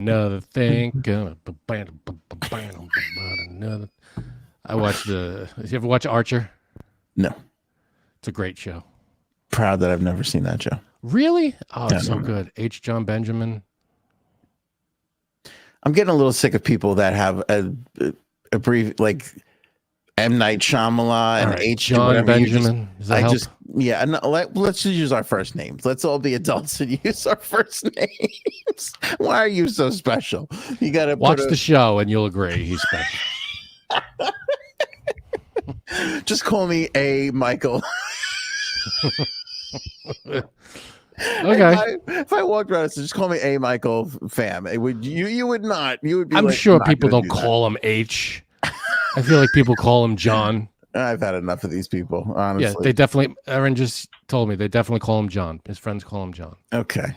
Another thing. I watched Did you ever watch Archer? No. It's a great show. Proud that I've never seen that show. Really? Oh, it's so good. H. John Benjamin. I'm getting a little sick of people that have a brief, like M. Night Shyamalan and H. John Benjamin. Does that help? Let's just use our first names. Let's all be adults and use our first names. Why are you so special? You got to watch the show and you'll agree he's special. Just call me A. Michael. Okay. If I walked around and said, just call me A. Michael fam, you would not. You would be. I'm sure people don't call him H. I feel like people call him John. I've had enough of these people, honestly. Yeah, they definitely. Aaron just told me they definitely call him John. His friends call him John. Okay.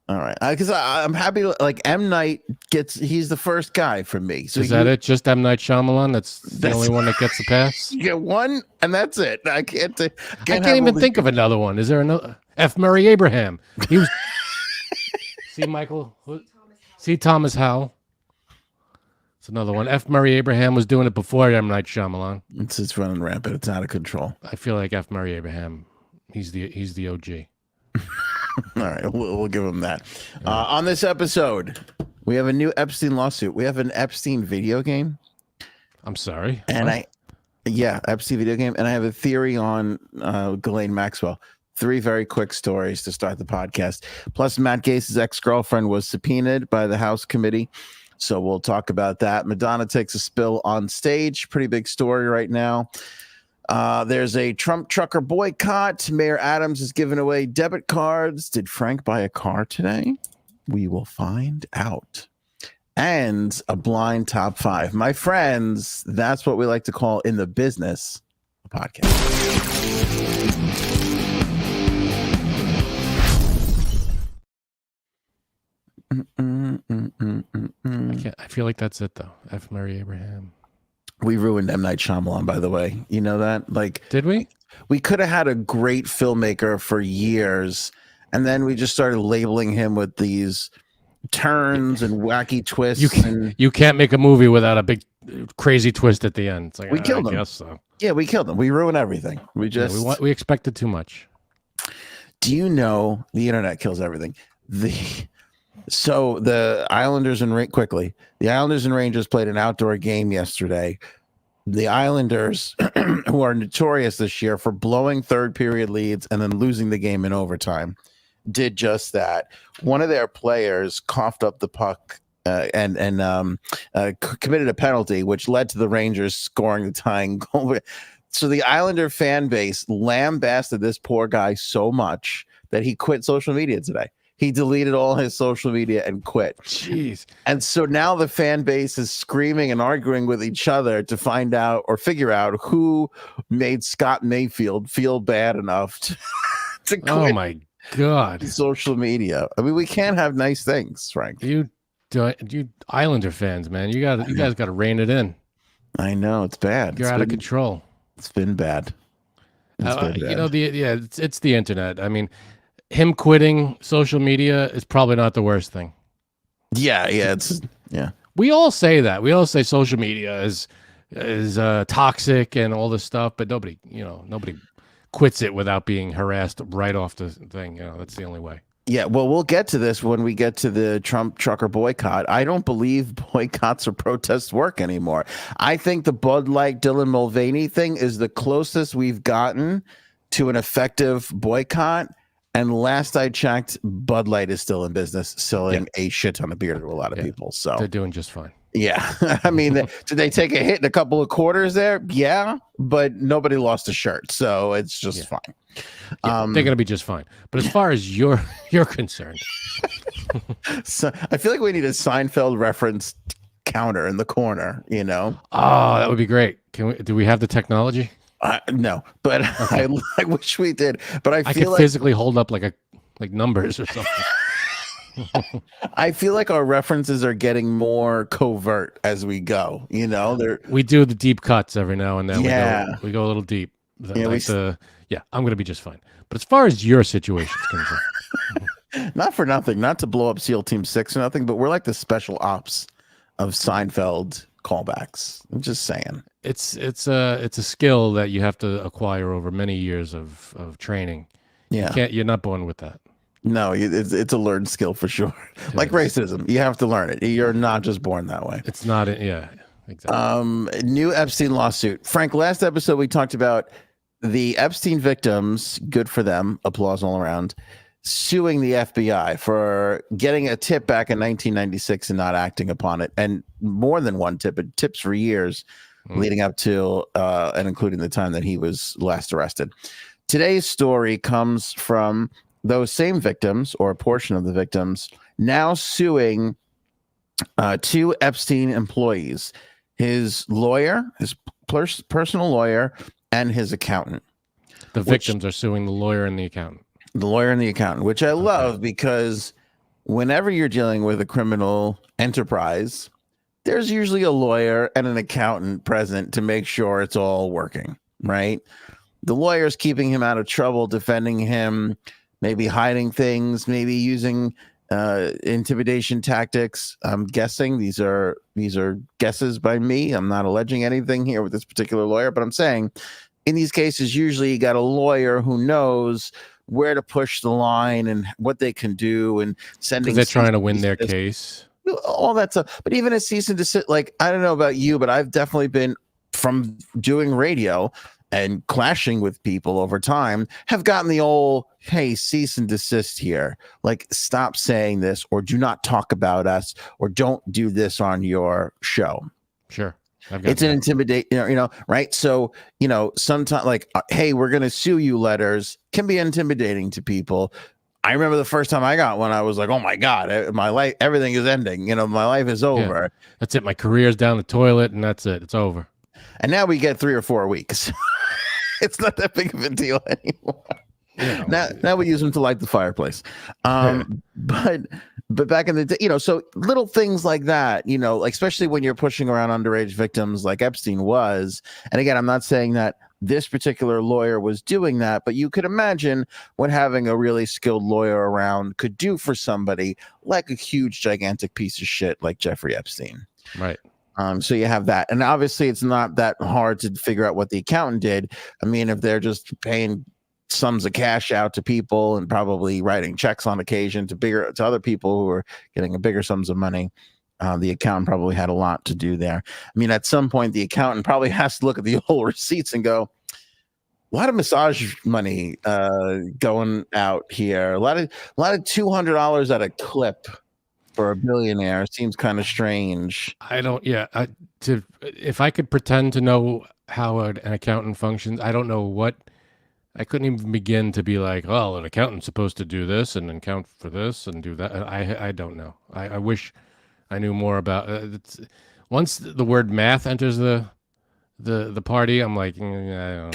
All right. Because I'm happy. Like M. Night he's the first guy for me. So is that it? Just M. Night Shyamalan? That's the only one that gets the pass? You get one, and that's it. I can't even think of another one. Is there another? F. Murray Abraham. He was. See, Michael? See, Thomas Howell? It's another one. F. Murray Abraham was doing it before M. Night Shyamalan. It's running rampant. It's out of control. I feel like F. Murray Abraham. He's the OG. All right, we'll give him that. On this episode, we have a new Epstein lawsuit. We have an Epstein video game. I'm sorry. And Epstein video game. And I have a theory on Ghislaine Maxwell. 3 very quick stories to start the podcast. Plus, Matt Gaetz's ex-girlfriend was subpoenaed by the House committee. So we'll talk about that. Madonna takes a spill on stage. Pretty big story right now. There's a Trump trucker boycott. Mayor Adams is giving away debit cards. Did Frank buy a car today? We will find out. And a blind top 5. My friends, that's what we like to call in the business a podcast. I feel like that's it, though. F. Murray Abraham. We ruined M. Night Shyamalan, by the way. You know that? Like, did we? We could have had a great filmmaker for years, and then we just started labeling him with these turns and wacky twists. You can't make a movie without a big crazy twist at the end. It's like, we killed him. Guess so. Yeah, we killed him. We ruined everything. We expected too much. Do you know the internet kills everything? So the Islanders and Rangers played an outdoor game yesterday. The Islanders, who are notorious this year for blowing third period leads and then losing the game in overtime, did just that. One of their players coughed up the puck and committed a penalty, which led to the Rangers scoring the tying goal. So the Islander fan base lambasted this poor guy so much that he quit social media today. He deleted all his social media and quit. Jeez. And so now the fan base is screaming and arguing with each other to find out or figure out who made Scott Mayfield feel bad enough to quit. Oh my God. Social media. I mean, we can't have nice things, Frank. You Islander fans, man. You guys got to rein it in. I know, it's bad. You're out of control. It's been bad. You know, it's the internet. I mean, him quitting social media is probably not the worst thing. Yeah. We all say that. We all say social media is toxic and all this stuff, but nobody quits it without being harassed right off the thing. You know, that's the only way. Yeah, well, we'll get to this when we get to the Trump trucker boycott. I don't believe boycotts or protests work anymore. I think the Bud Light Dylan Mulvaney thing is the closest we've gotten to an effective boycott. And last I checked, Bud Light is still in business, selling a shit ton of beer to a lot of people. So they're doing just fine. Yeah. I mean, did they take a hit in a couple of quarters there? Yeah, but nobody lost a shirt. So it's just fine. Yeah, they're going to be just fine. But as far as you're concerned. So I feel like we need a Seinfeld reference counter in the corner, you know? Oh, that would be great. Do we have the technology? No, but okay. I wish we did. But I feel could physically hold up like numbers or something. I feel like our references are getting more covert as we go. You know, we do the deep cuts every now and then. Yeah, we go a little deep. I'm going to be just fine. But as far as your situation is concerned, Not for nothing, not to blow up SEAL Team 6 or nothing, but we're like the special ops of Seinfeld callbacks. I'm just saying. It's a skill that you have to acquire over many years of training. Yeah. You're not born with that. No, it's a learned skill for sure. Like racism, you have to learn it. You're not just born that way. It's not. Yeah, exactly. New Epstein lawsuit. Frank, last episode we talked about the Epstein victims. Good for them. Applause all around. Suing the FBI for getting a tip back in 1996 and not acting upon it, and more than one tip, but tips for years leading up to and including the time that he was last arrested. Today's story comes from those same victims, or a portion of the victims, now suing two Epstein employees, his lawyer, his personal lawyer, and his accountant. The victims are suing the lawyer and the accountant. The lawyer and the accountant, which I love because whenever you're dealing with a criminal enterprise, there's usually a lawyer and an accountant present to make sure it's all working, right? The lawyer's keeping him out of trouble, defending him, maybe hiding things, maybe using intimidation tactics. I'm guessing these are guesses by me. I'm not alleging anything here with this particular lawyer, but I'm saying in these cases, usually you got a lawyer who knows where to push the line and what they can do, and sending. They're trying to win their case. All that stuff. But even a cease and desist, like, I don't know about you, but I've definitely been, from doing radio and clashing with people over time, have gotten the old, hey, cease and desist here. Like, stop saying this, or do not talk about us, or don't do this on your show. Sure. It's an intimidate, right? So, sometimes like, hey, we're going to sue you letters can be intimidating to people. I remember the first time I got one, I was like, oh my God, my life, everything is ending. My life is over. Yeah, that's it. My career's down the toilet and that's it. It's over. And now we get 3 or 4 weeks. It's not that big of a deal anymore. Yeah. Now we use them to light the fireplace. But back in the day, so little things like that, like, especially when you're pushing around underage victims like Epstein was. And again, I'm not saying that this particular lawyer was doing that, but you could imagine what having a really skilled lawyer around could do for somebody like a huge, gigantic piece of shit like Jeffrey Epstein. Right. So you have that. And obviously it's not that hard to figure out what the accountant did. I mean, if they're just paying sums of cash out to people and probably writing checks on occasion to other people who are getting a bigger sums of money, the accountant probably had a lot to do there. I mean, at some point, the accountant probably has to look at the whole receipts and go, a lot of massage money going out here. A lot of $200 at a clip for a billionaire seems kind of strange. If I could pretend to know how an accountant functions, I don't know what. I couldn't even begin to be like, oh, an accountant's supposed to do this and account for this and do that. I don't know. I wish I knew more about it. Once the word math enters the party, I'm like, yeah,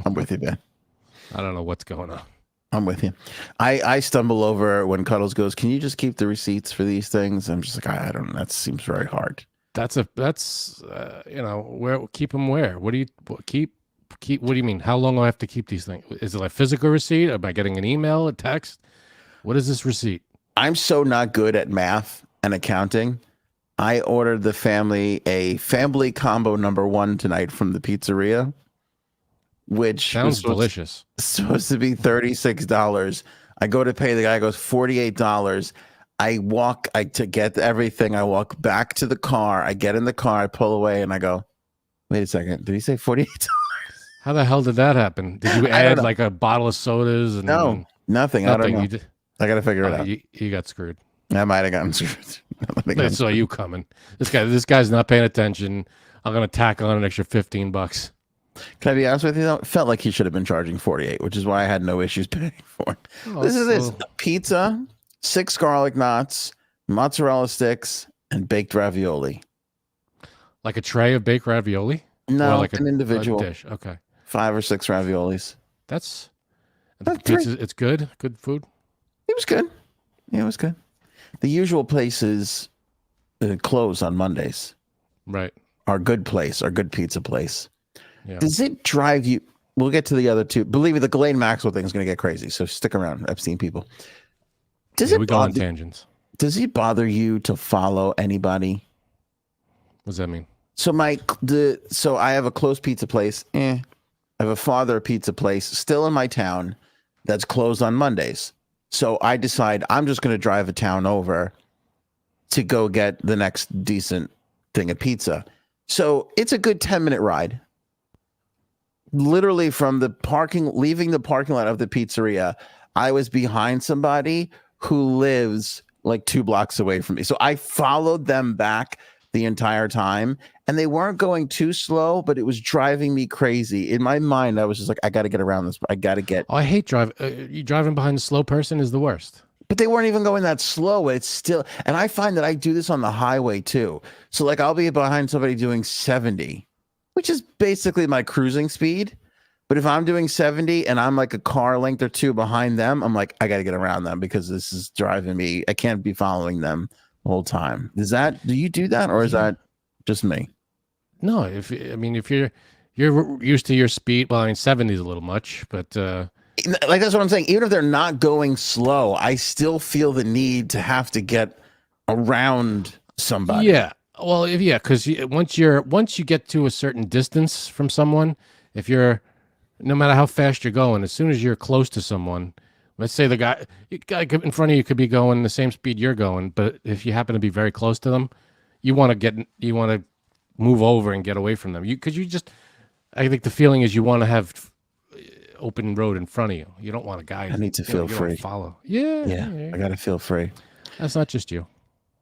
I'm with you, Ben. I don't know what's going on. I'm with you. I stumble over when Cuddles goes, can you just keep the receipts for these things? I'm just like, I don't know. That seems very hard. That's where keep them where? What do you keep? What do you mean? How long do I have to keep these things? Is it like physical receipt? Am I getting an email, a text? What is this receipt? I'm so not good at math and accounting. I ordered the family a family combo #1 tonight from the pizzeria, which sounds delicious. Supposed to be $36. I go to pay, the guy goes $48. To get everything. I walk back to the car. I get in the car. I pull away and I go, wait a second. Did he say $48? How the hell did that happen? Did you add like a bottle of sodas? No, nothing. I don't know. I got to figure it out. You got screwed. I might have gotten screwed. I saw you coming. This guy's not paying attention. I'm going to tack on an extra $15. Can I be honest with you, though? It felt like he should have been charging $48, which is why I had no issues paying for it. This is pizza, 6 garlic knots, mozzarella sticks, and baked ravioli. Like a tray of baked ravioli? No, like an individual dish. Okay. 5 or 6 raviolis. That's pizza, it's good. Good food. It was good. Yeah, it was good. The usual places close on Mondays. Right. Our good pizza place. Yeah. Does it drive you? We'll get to the other two. Believe me, the Ghislaine Maxwell thing is going to get crazy. So stick around, Epstein people. Does Yeah, it we go on bother, tangents. does it bother you to follow anybody? What does that mean? So I have a close pizza place. I have a father pizza place still in my town that's closed on Mondays. So I decide I'm just going to drive a town over to go get the next decent thing of pizza. So it's a good 10-minute ride. Literally from leaving the parking lot of the pizzeria, I was behind somebody who lives like 2 blocks away from me. So I followed them back the entire time, and they weren't going too slow, but it was driving me crazy. In my mind, I was just like, I got to get around this. I got to get. Oh, I hate driving. Driving behind a slow person is the worst. But they weren't even going that slow. It's still, and I find that I do this on the highway too. So like I'll be behind somebody doing 70, which is basically my cruising speed. But if I'm doing 70 and I'm like a car length or 2 behind them, I'm like, I got to get around them because this is driving me. I can't be following them the whole time. Do you do that, or is that just me? No, if you're used to your speed, well, I mean 70 is a little much, but like that's what I'm saying. Even if they're not going slow, I still feel the need to have to get around somebody. yeah. Well, because once you get to a certain distance from someone, if you're no matter how fast you're going, as soon as you're close to someone, let's say the guy in front of you could be going the same speed you're going, but if you happen to be very close to them, you want to move over and get away from them. I think the feeling is you want to have open road in front of you. You don't want a guy. I need to feel free. Follow. Yeah. I gotta feel free. That's not just you.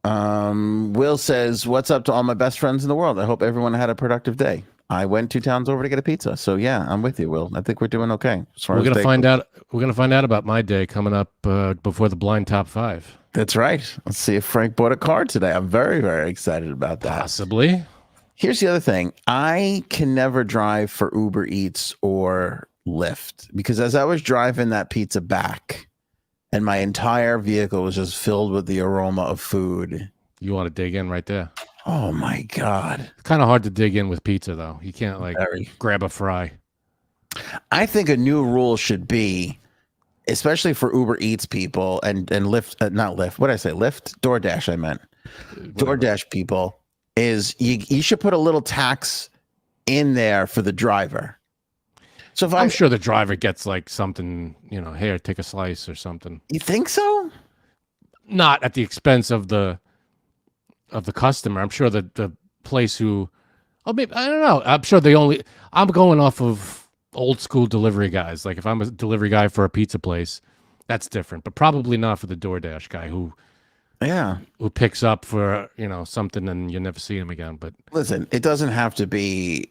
Will says, "What's up to all my best friends in the world? I hope everyone had a productive day. I went 2 towns over to get a pizza. So yeah, I'm with you, Will. I think we're doing okay. We're gonna find out. We're gonna find out about my day coming up before the blind top 5. That's right. Let's see if Frank bought a car today. I'm very, very excited about that. Possibly. Here's the other thing. I can never drive for Uber Eats or Lyft because as I was driving that pizza back, and my entire vehicle was just filled with the aroma of food. You want to dig in right there. Oh my God. It's kind of hard to dig in with pizza though. You can't grab a fry. I think a new rule should be, especially for Uber Eats people and Lyft, not Lyft. What did I say? Lyft? DoorDash, I meant. Whatever. DoorDash people is you should put a little tax in there for the driver. So if I'm sure the driver gets like something, here, take a slice or something. You think so? Not at the expense of the customer. I'm sure that the place maybe, I don't know. I'm sure I'm going off of old school delivery guys. Like if I'm a delivery guy for a pizza place, that's different, but probably not for the DoorDash guy who picks up for, something and you never see him again. But listen, it doesn't have to be,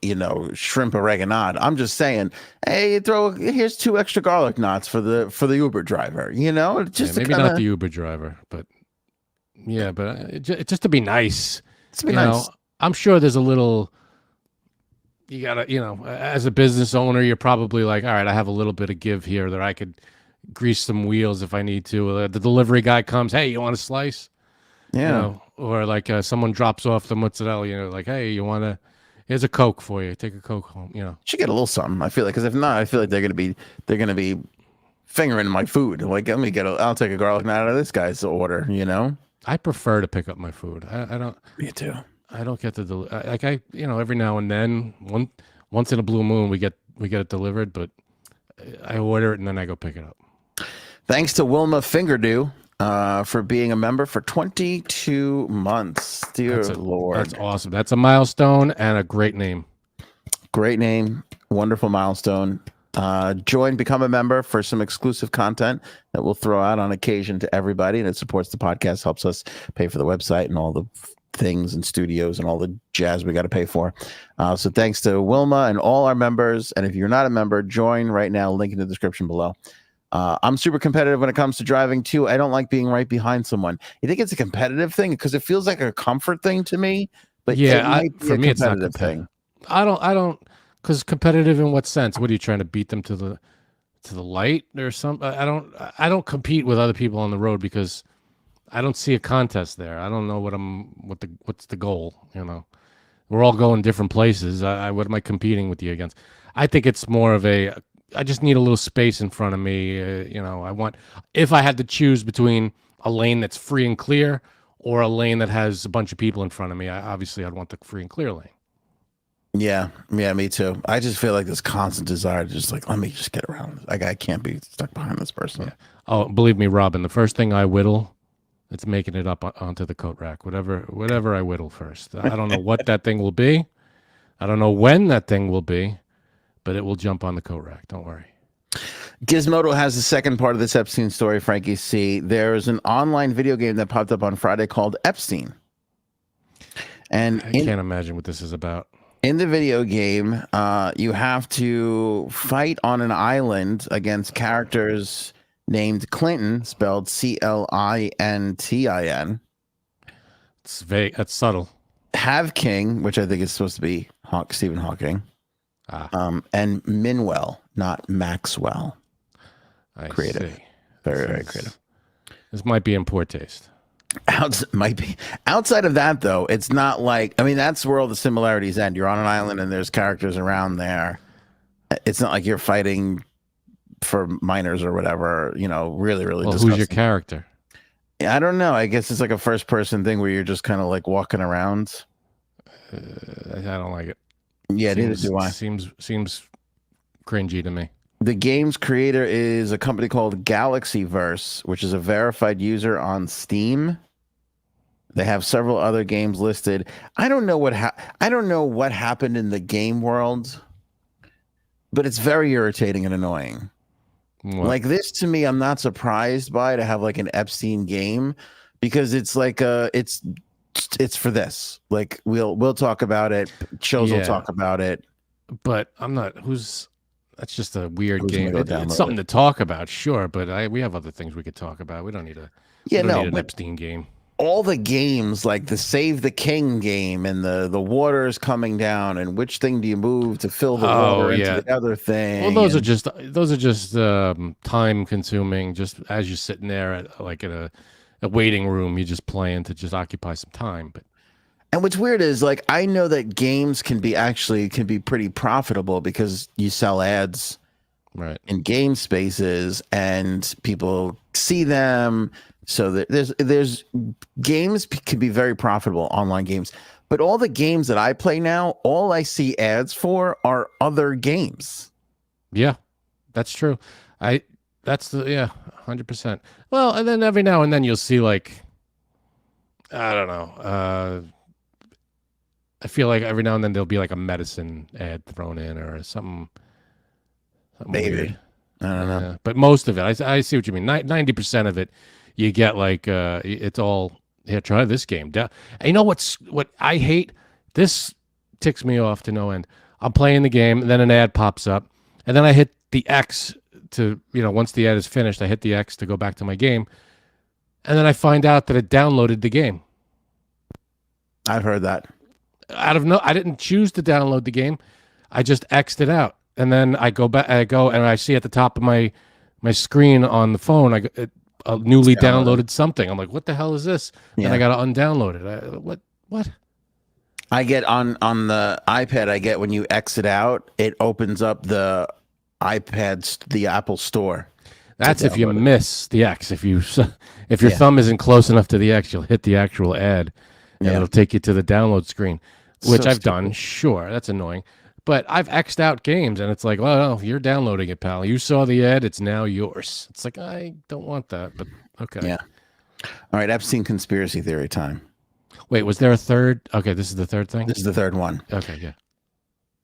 shrimp oreganade. I'm just saying, hey, here's 2 extra garlic knots for the Uber driver, just maybe not the Uber driver, but yeah, but just to be nice. To be nice. I'm sure there's a little, you gotta, as a business owner, you're probably like, all right, I have a little bit of give here that I could grease some wheels if I need to. The delivery guy comes, hey, you want a slice? Yeah. Or like someone drops off the mozzarella, like, hey, here's a Coke for you. Take a Coke home, Should get a little something. I feel like, because if not, I feel like they're gonna be fingering my food. Like, I'll take a garlic knot out of this guy's order. I prefer to pick up my food. I don't. Me too. I don't get to every now and then, once in a blue moon, we get it delivered, but I order it and then I go pick it up. Thanks to Wilma Fingerdew for being a member for 22 months. Dear Lord. That's awesome. That's a milestone and a great name. Great name. Wonderful milestone. Become a member for some exclusive content that we'll throw out on occasion to everybody, and it supports the podcast, helps us pay for the website and all the things and studios and all the jazz we got to pay for. So thanks to Wilma and all our members. And if you're not a member, join right now. Link in the description below. I'm super competitive when it comes to driving too. I don't like being right behind someone. You think it's a competitive thing because it feels like a comfort thing to me, but yeah, for me, it's not competitive thing. I don't, because competitive in what sense? What are you trying to beat them to the light or something? I don't compete with other people on the road because I don't see a contest there. I don't know what's the goal. We're all going different places. What am I competing with you against? I think it's more of I just need a little space in front of me. If I had to choose between a lane that's free and clear or a lane that has a bunch of people in front of me. Obviously, I'd want the free and clear lane. Yeah, me too. I just feel like this constant desire to just like, let me just get around. Like I can't be stuck behind this person. Yeah. Oh, believe me, Robin, the first thing I whittle, it's making it up onto the coat rack. Whatever I whittle first. I don't know what that thing will be. I don't know when that thing will be, but it will jump on the coat rack. Don't worry. Gizmodo has the second part of this Epstein story, Frankie C. There's an online video game that popped up on Friday called Epstein. And I can't imagine what this is about. In the video game, you have to fight on an island against characters named Clinton, spelled Clintin. It's vague. That's subtle. Have King, which I think is supposed to be Stephen Hawking, and Minwell, not Maxwell. Creative. See. Very, very creative. This might be in poor taste. Might be. Outside of that, though, it's not like, I mean, that's where all the similarities end. You're on an island and there's characters around there. It's not like you're fighting for minors or whatever, you know, really, really Well, disgusting. who's your character? I don't know. I guess it's like a first person thing where you're just kind of like walking around. I don't like it. Yeah, neither do I. Seems cringy to me. The game's creator is a company called Galaxyverse, which is a verified user on Steam. They have several other games listed. I don't know what happened in the game world, but it's very irritating and annoying. What? Like this to me, I'm not surprised by to have like an Epstein game because it's like it's for this. Like we'll talk about it. Shows will talk about it. But I'm not. That's just a weird game. It's something to talk about, sure, but we have other things we could talk about. We don't need need an Epstein game. All the games, like the Save the King game, and the water is coming down, and which thing do you move to fill the water into the other thing? Well, those are just time consuming. Just as you're sitting there at a waiting room, you're just playing to just occupy some time, but. And what's weird is like I know that games can be pretty profitable because you sell ads in game spaces and people see them. So that there's games can be very profitable, online games. But all the games that I play now, all I see ads for are other games. Yeah, that's true. 100%. Well, and then every now and then you'll see like I don't know. I feel like every now and then there'll be like a medicine ad thrown in or something Maybe. Weird. I don't know. But most of it, I see what you mean. 90% of it, you get like it's all here. Try this game. And you know what I hate? This ticks me off to no end. I'm playing the game, and then an ad pops up, and then I hit the X to once the ad is finished, I hit the X to go back to my game, and then I find out that it downloaded the game. I've heard that. I didn't choose to download the game. I just X'd it out. And then I go back, and I see at the top of my screen on the phone, a newly downloaded something. I'm like, what the hell is this? Yeah. And I got to undownload it. What? I get on the iPad, I get when you exit out, it opens up the the Apple Store. That's if you miss the X. If your thumb isn't close enough to the X, you'll hit the actual ad. And it'll take you to the download screen, which I've done. Sure, that's annoying. But I've X'd out games, and it's like, well, you're downloading it, pal. You saw the ad. It's now yours. It's like, I don't want that, but okay. Yeah. All right, Epstein conspiracy theory time. Wait, was there a third? Okay, this is the third thing? This is the third one. Okay, yeah.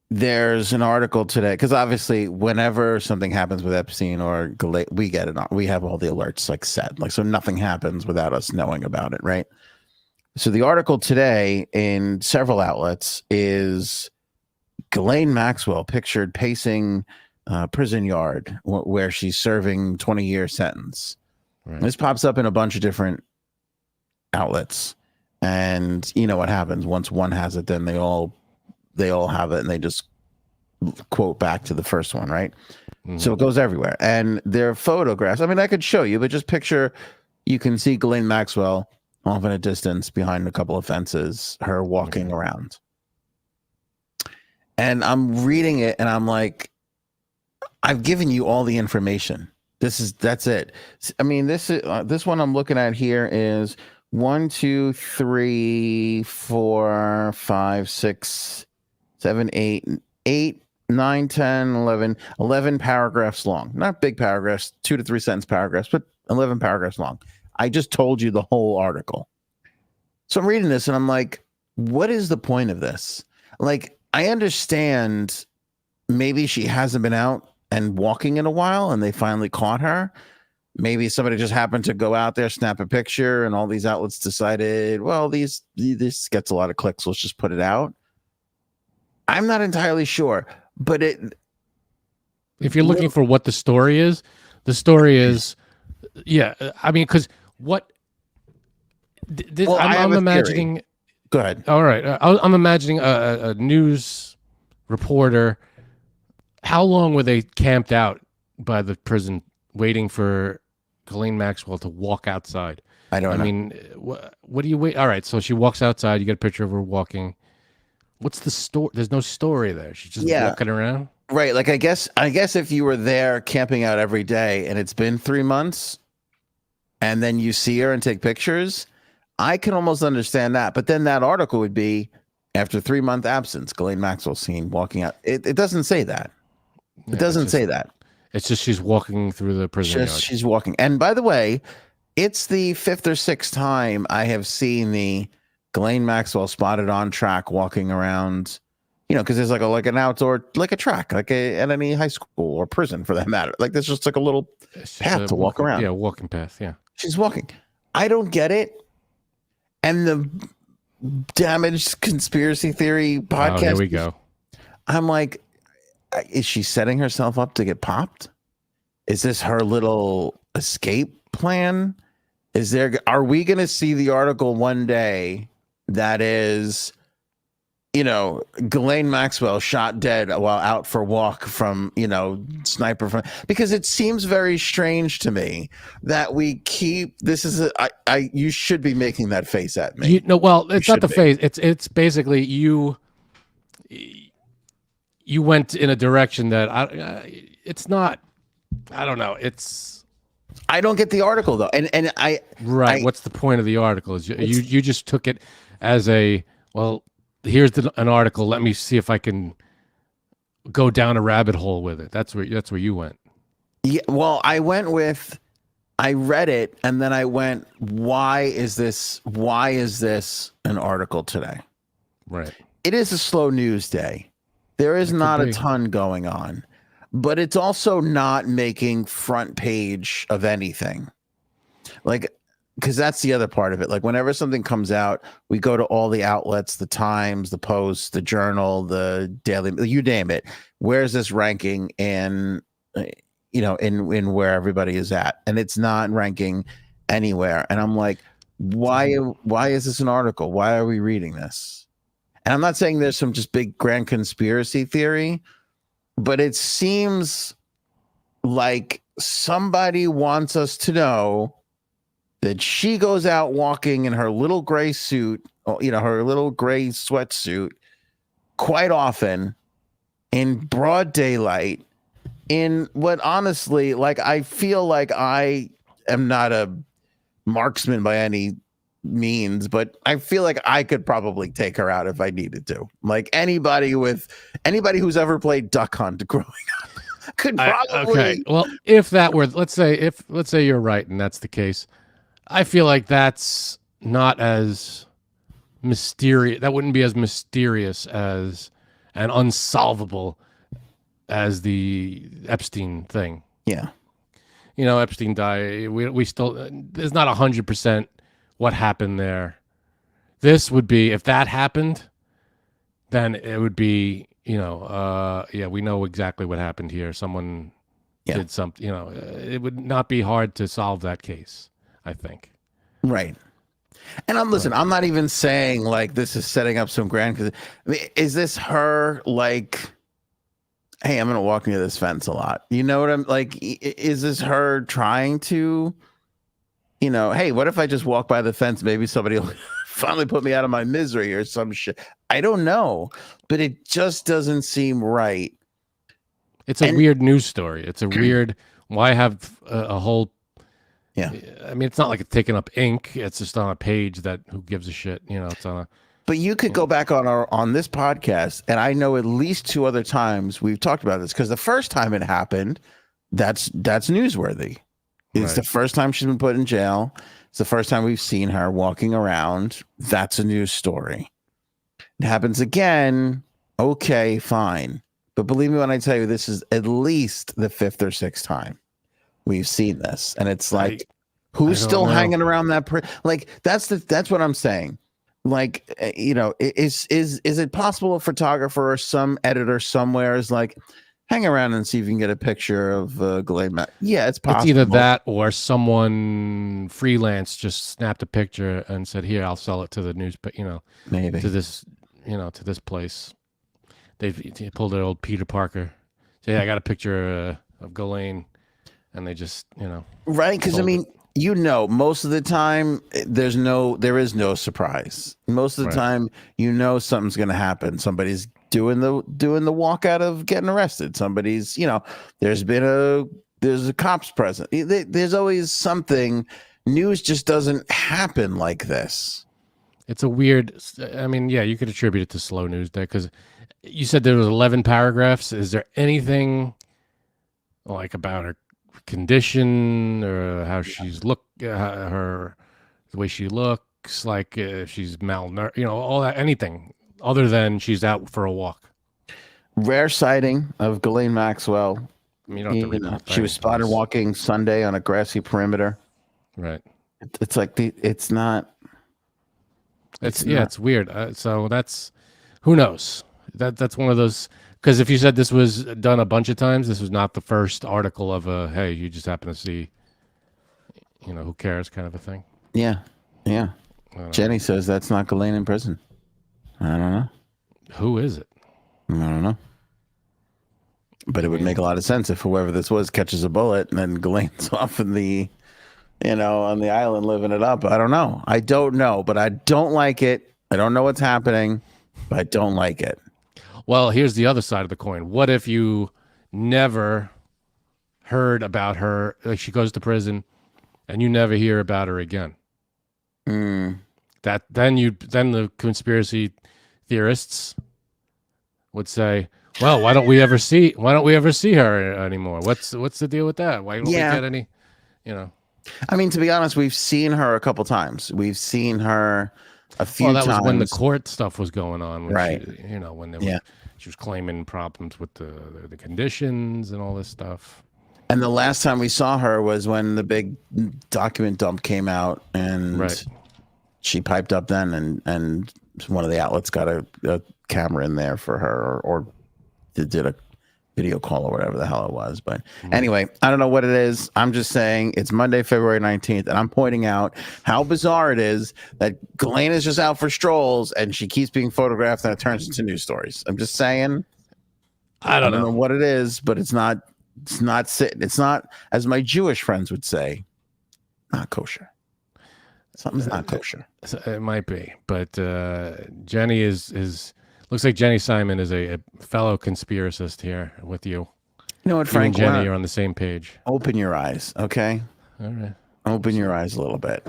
There's an article today, because obviously whenever something happens with Epstein or we get it on. We have all the alerts like set. Like, so nothing happens without us knowing about it, right? So the article today in several outlets is Ghislaine Maxwell pictured pacing prison yard where she's serving 20-year sentence. Right. This pops up in a bunch of different outlets, and you know what happens once one has it, then they all have it, and they just quote back to the first one, right? Mm-hmm. So it goes everywhere, and there are photographs. I mean, I could show you, but just picture you can see Ghislaine Maxwell off in a distance behind a couple of fences, her walking around. And I'm reading it and I'm like, I've given you all the information. That's it. I mean, this one I'm looking at here is 1, 2, 3, 4, 5, 6, 7, 8, 8, 9, 10, 11, 11 paragraphs long. Not big paragraphs, 2 to 3 sentence paragraphs, but 11 paragraphs long. I just told you the whole article. So I'm reading this and I'm like, what is the point of this? Like, I understand maybe she hasn't been out and walking in a while and they finally caught her. Maybe somebody just happened to go out there, snap a picture, and all these outlets decided, well, this gets a lot of clicks, let's just put it out. I'm not entirely sure, but if you're looking for what the story is, yeah, I mean, because what I'm imagining theory. Go ahead. All right, I'm imagining a news reporter. How long were they camped out by the prison waiting for Ghislaine Maxwell to walk outside? I don't know. I mean, what do you wait? All right, so she walks outside. You get a picture of her walking. What's the story? There's no story there. She's just walking around. Right. Like, I guess if you were there camping out every day and it's been 3 months and then you see her and take pictures, I can almost understand that. But then that article would be after 3-month absence, Ghislaine Maxwell seen walking out. It doesn't say that. It doesn't say that. It's just she's walking through the prison yard. She's walking. And by the way, it's the 5th or 6th time I have seen the Ghislaine Maxwell spotted on track walking around, because there's like an outdoor, like a track, like at any high school or prison for that matter. Like there's just like a little path to walk around. Yeah, walking path. Yeah. She's walking. I don't get it. And the damaged conspiracy theory podcast. Oh, here we go. I'm like, is she setting herself up to get popped? Is this her little escape plan? Are we going to see the article one day that is, Ghislaine Maxwell shot dead while out for walk from, sniper from, because it seems very strange to me that we keep, you should be making that face at me. Well, it's not the face. It's basically you went in a direction that it's not, I don't know. I don't get the article though. What's the point of the article? Is you just took it as here's an article. Let me see if I can go down a rabbit hole with it. That's where you went. Yeah. Well, I read it and then I went, why is this an article today? Right. It is a slow news day. There is not a ton going on, but it's also not making front page of anything. Like, because that's the other part of it. Like, whenever something comes out, we go to all the outlets, the Times, the Post, the Journal, the Daily, you name it. Where's this ranking in where everybody is at? And it's not ranking anywhere. And I'm like, why is this an article? Why are we reading this? And I'm not saying there's some just big grand conspiracy theory, but it seems like somebody wants us to know that she goes out walking in her little gray suit, her little gray sweatsuit quite often in broad daylight in what honestly, like, I feel like I am not a marksman by any means, but I feel like I could probably take her out if I needed to. Like anybody who's ever played duck hunt growing up could probably. Okay. Well, if that were, let's say you're right and that's the case, I feel like that's not as mysterious. That wouldn't be as mysterious as and unsolvable as the Epstein thing. Yeah. Epstein died. We still, there's not 100% what happened there. This would be, if that happened, then it would be, we know exactly what happened here. Someone did something, it would not be hard to solve that case, I think. Right. And I'm not even saying like this is setting up some grand, is this her like, hey, I'm going to walk near this fence a lot. You know what I'm like? Is this her trying to, hey, what if I just walk by the fence? Maybe somebody will finally put me out of my misery or some shit. I don't know, but it just doesn't seem right. It's a weird news story. It's a weird Why have a whole? Yeah. I mean, it's not like it's taking up ink. It's just on a page that who gives a shit. It's on a. But you could go back on this podcast, and I know at least 2 other times we've talked about this, because the first time it happened, that's newsworthy. It's the first time she's been put in jail. It's the first time we've seen her walking around. That's a news story. It happens again. Okay, fine. But believe me when I tell you, this is at least the 5th or 6th time we've seen this, and it's like, who's still hanging around that? Like that's what I'm saying. Like, is it possible a photographer or some editor somewhere is like, hang around and see if you can get a picture of Ghislaine Maxwell? Yeah, it's possible. It's either that or someone freelance just snapped a picture and said, "Here, I'll sell it to the news." But maybe to this, to this place. They pulled their old Peter Parker. Say, "Hey, I got a picture of Ghislaine," and they just, right? Because I mean, most of the time there is no surprise. Most of the time, something's going to happen. Somebody's doing the walk out of getting arrested. Somebody's, there's a cops present. There's always something. News just doesn't happen like this. It's a weird. I mean, yeah, you could attribute it to slow news day, because you said there was 11 paragraphs. Is there anything like about her condition or how she's the way she looks, like she's malnourished, all that, anything other than she's out for a walk? Rare sighting of Ghislaine Maxwell. I mean, you don't have to read that. She was spotted walking Sunday on a grassy perimeter. Right. It's like it's not. It's weird. So that's, who knows? That's one of those. Because if you said this was done a bunch of times, this was not the first article of hey, you just happen to see, who cares kind of a thing. Yeah. Jenny says that's not Ghislaine in prison. I don't know. Who is it? I don't know. But it would make a lot of sense if whoever this was catches a bullet and then Ghislaine's off in the, on the island living it up. I don't know. But I don't like it. I don't know what's happening, but I don't like it. Well, here's the other side of the coin. What if you never heard about her? Like, she goes to prison, and you never hear about her again. That then the conspiracy theorists would say, "Well, why don't we ever see her anymore? What's the deal with that? Why don't we get any?" I mean, to be honest, we've seen her a couple times. We've seen her a few times. Well, that was when the court stuff was going on, right? She was claiming problems with the conditions and all this stuff. And the last time we saw her was when the big document dump came out, and she piped up then, and one of the outlets got a camera in there for her, or did a video call or whatever the hell it was. But anyway, I don't know what it is. I'm just saying it's Monday, February 19th, and I'm pointing out how bizarre it is that Ghislaine is just out for strolls and she keeps being photographed and it turns into news stories. I'm just saying. I don't know what it is, but it's not sitting. It's not, as my Jewish friends would say, not kosher. Something's not kosher. It might be, but Jenny is looks like Jenny Simon is a fellow conspiracist here with you. You know what, Frank? You and Jenny are on the same page. Open your eyes, okay? All right. Open your eyes a little bit.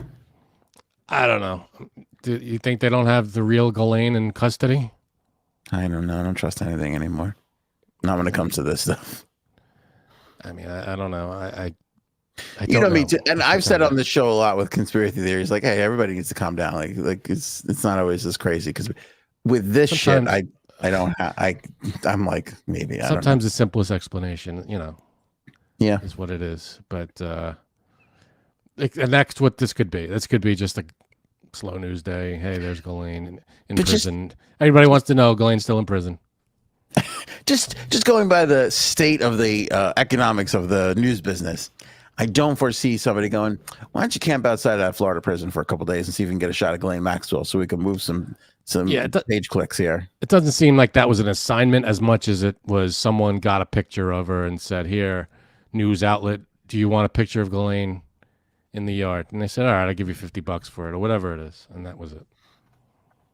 I don't know. Do you think they don't have the real Ghislaine in custody? I don't know. I don't trust anything anymore. Not when it comes to this stuff. I mean, I don't know. I you know me too. And I've said on the show a lot with conspiracy theories, like, hey, everybody needs to calm down. Like it's not always this crazy, because with this sometimes, shit, I'm like, maybe I sometimes don't know. The simplest explanation, is what it is. But and that's what this could be. This could be just a slow news day. Hey, there's Ghislaine in prison. Everybody wants to know Ghislaine's still in prison. Just going by the state of the economics of the news business, I don't foresee somebody going, why don't you camp outside that Florida prison for a couple of days and see if we can get a shot of Ghislaine Maxwell so we can move some page clicks here. It doesn't seem like that was an assignment as much as it was someone got a picture of her and said, here, news outlet, do you want a picture of Ghislaine in the yard? And they said, all right, I'll give you $50 for it or whatever it is. And that was it.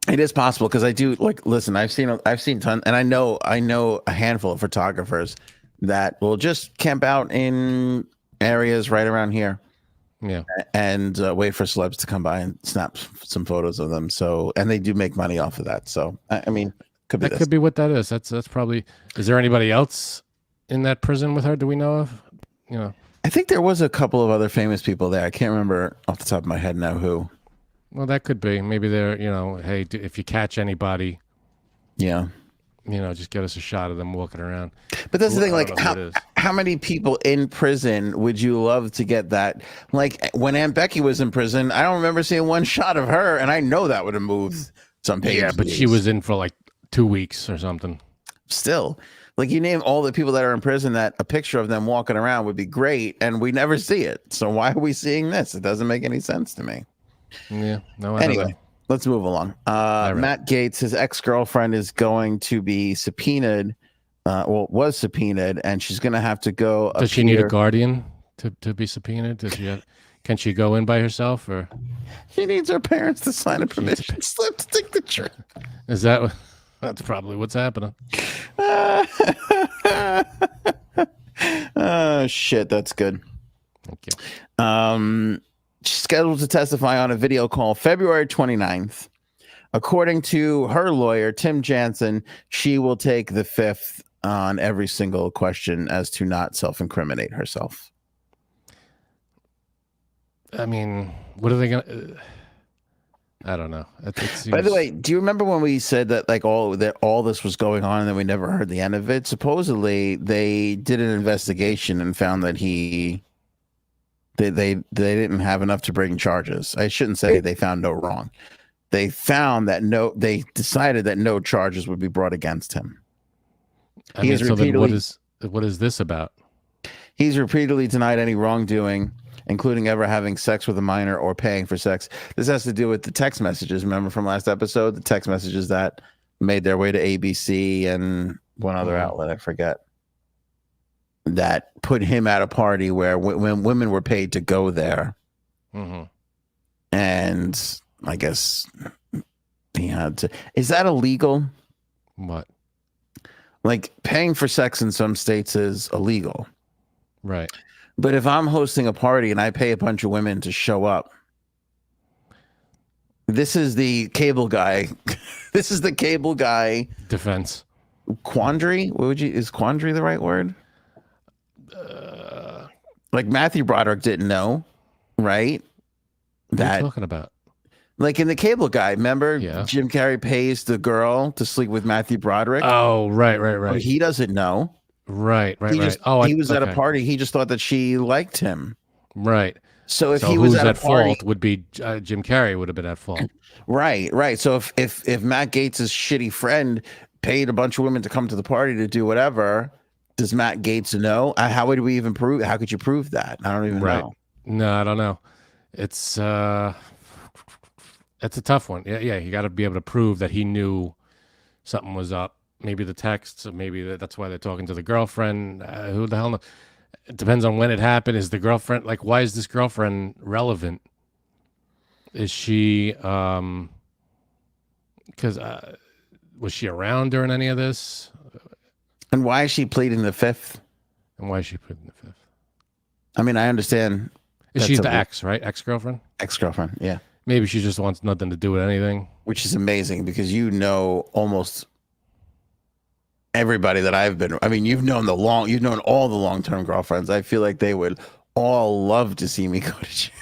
It is possible, because I do listen, I've seen tons, and I know a handful of photographers that will just camp out in areas right around here. Yeah. And wait for celebs to come by and snap some photos of them. So, and they do make money off of that. So, I mean, could be That could be what that is. That's probably. Is there anybody else in that prison with her? Do we know of? You know. I think there was a couple of other famous people there. I can't remember off the top of my head now who. Well, that could be. Maybe they're. Hey, if you catch anybody. Yeah. Just get us a shot of them walking around. But that's the thing, like how many people in prison would you love to get that? Like when Aunt Becky was in prison, I don't remember seeing one shot of her, and I know that would have moved some pages. Yeah, but she was in for like 2 weeks or something. Still, like you name all the people that are in prison, that a picture of them walking around would be great, and we never see it. So why are we seeing this? It doesn't make any sense to me. Yeah, no. Anyway. Let's move along. Matt Gaetz, his ex-girlfriend, is going to be subpoenaed. Was subpoenaed, and she's going to have to go. Does she need a guardian to be subpoenaed? Can she go in by herself, or she needs her parents to sign a permission slip to take the trip? Is that? That's probably what's happening. Shit, that's good. Okay. She's scheduled to testify on a video call February 29th. According to her lawyer, Tim Jansen, she will take the fifth on every single question as to not self-incriminate herself. I mean, what are they going to... I don't know. It seems... By the way, do you remember when we said that like all this was going on and then we never heard the end of it? Supposedly, they did an investigation and found that They didn't have enough to bring charges. I shouldn't say they found no wrong. They found that they decided that no charges would be brought against him. So then what is this about? He's repeatedly denied any wrongdoing, including ever having sex with a minor or paying for sex. This has to do with the text messages. Remember from last episode, the text messages that made their way to ABC and one other outlet, I forget, that put him at a party where when women were paid to go there. Mm-hmm. And I guess he had to. Is that illegal? What? Like paying for sex in some states is illegal. Right. But if I'm hosting a party and I pay a bunch of women to show up, this is the cable guy. This is the cable guy defense. Quandary? Is quandary the right word? Like Matthew Broderick didn't know, right? What are you talking about? Like in the cable guy, remember? Yeah. Jim Carrey pays the girl to sleep with Matthew Broderick. Oh, right. But he doesn't know. Right. He was at a party. He just thought that she liked him. Right. So if he was at fault, would be Jim Carrey would have been at fault. Right. So if Matt Gaetz' shitty friend paid a bunch of women to come to the party to do whatever, does Matt Gaetz know? How would we even prove? How could you prove that? I don't even know. No, I don't know. It's a tough one. Yeah. You got to be able to prove that he knew something was up. Maybe the texts, maybe that's why they're talking to the girlfriend. Who the hell knows? It depends on when it happened. Is the girlfriend why is this girlfriend relevant? Is she because was she around during any of this? And why is she pleading the fifth? And why is she pleading the fifth? I mean, I understand. She's the ex, right? Ex-girlfriend? Ex-girlfriend, yeah. Maybe she just wants nothing to do with anything. Which is amazing because almost everybody that I've been. I mean, you've known all the long-term girlfriends. I feel like they would all love to see me go to jail.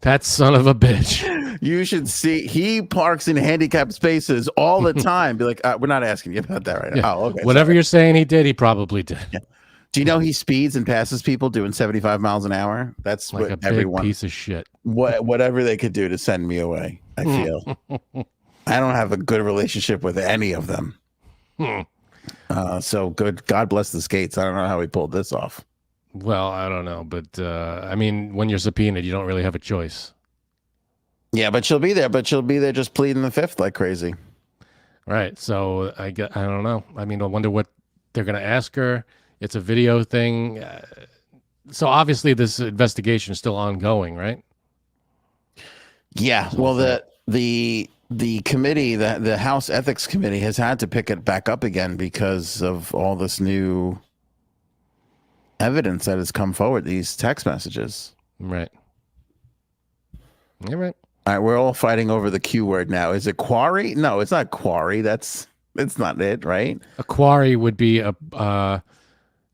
That son of a bitch. You should see. He parks in handicapped spaces all the time. Be like, we're not asking you about that right now. Yeah. Oh, okay. Whatever you're saying he did, he probably did. Yeah. Do you know he speeds and passes people doing 75 miles an hour? That's like what a everyone. Big piece of shit. Whatever they could do to send me away. I feel. I don't have a good relationship with any of them. So good. God bless the Gaetz. I don't know how he pulled this off. Well, I don't know, but I mean, when you're subpoenaed, you don't really have a choice. Yeah, but she'll be there. Just pleading the fifth like crazy. Right. So I don't know. I mean, I wonder what they're going to ask her. It's a video thing. So obviously this investigation is still ongoing, right? Yeah. Well, the committee, the House Ethics Committee has had to pick it back up again because of all this new evidence that has come forward, these text messages. Right. You're right. All right, we're all fighting over the Q word now. Is it quarry? No, it's not quarry. It's not it, right? A quarry would be a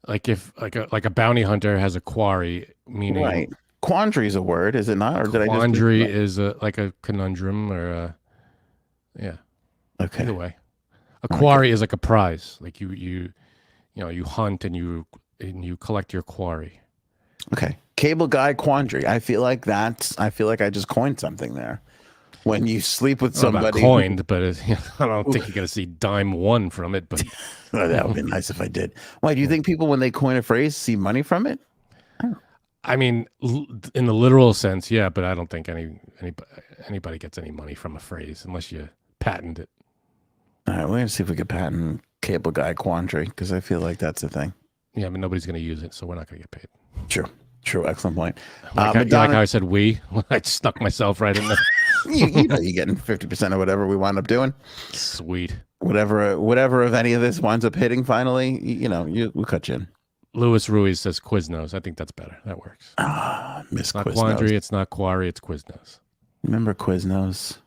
like if like a bounty hunter has a quarry, meaning Right. Quandary is a word, is it not? Or did I just quandary is like a conundrum or yeah. Okay. Either way, a quarry is like a prize. Like you hunt and you collect your quarry. Okay. Cable guy quandary. I feel like I just coined something there. When you sleep with somebody. Not coined, but I don't think you're going to see dime one from it. But that would be nice if I did. Why do you think people, when they coin a phrase, see money from it? I mean, in the literal sense, yeah, but I don't think anybody gets any money from a phrase unless you patent it. All right, we're going to see if we can patent cable guy quandary, because I feel like that's the thing. Yeah, but nobody's going to use it, so we're not going to get paid. True. Excellent point. Like how I said we? I stuck myself right in there. you know you're getting 50% of whatever we wind up doing. Sweet. Whatever of any of this winds up hitting finally, we'll cut you in. Louis Ruiz says Quiznos. I think that's better. That works. Miss It's not Quiznos. quandary, it's not quarry, it's Quiznos. Remember Quiznos?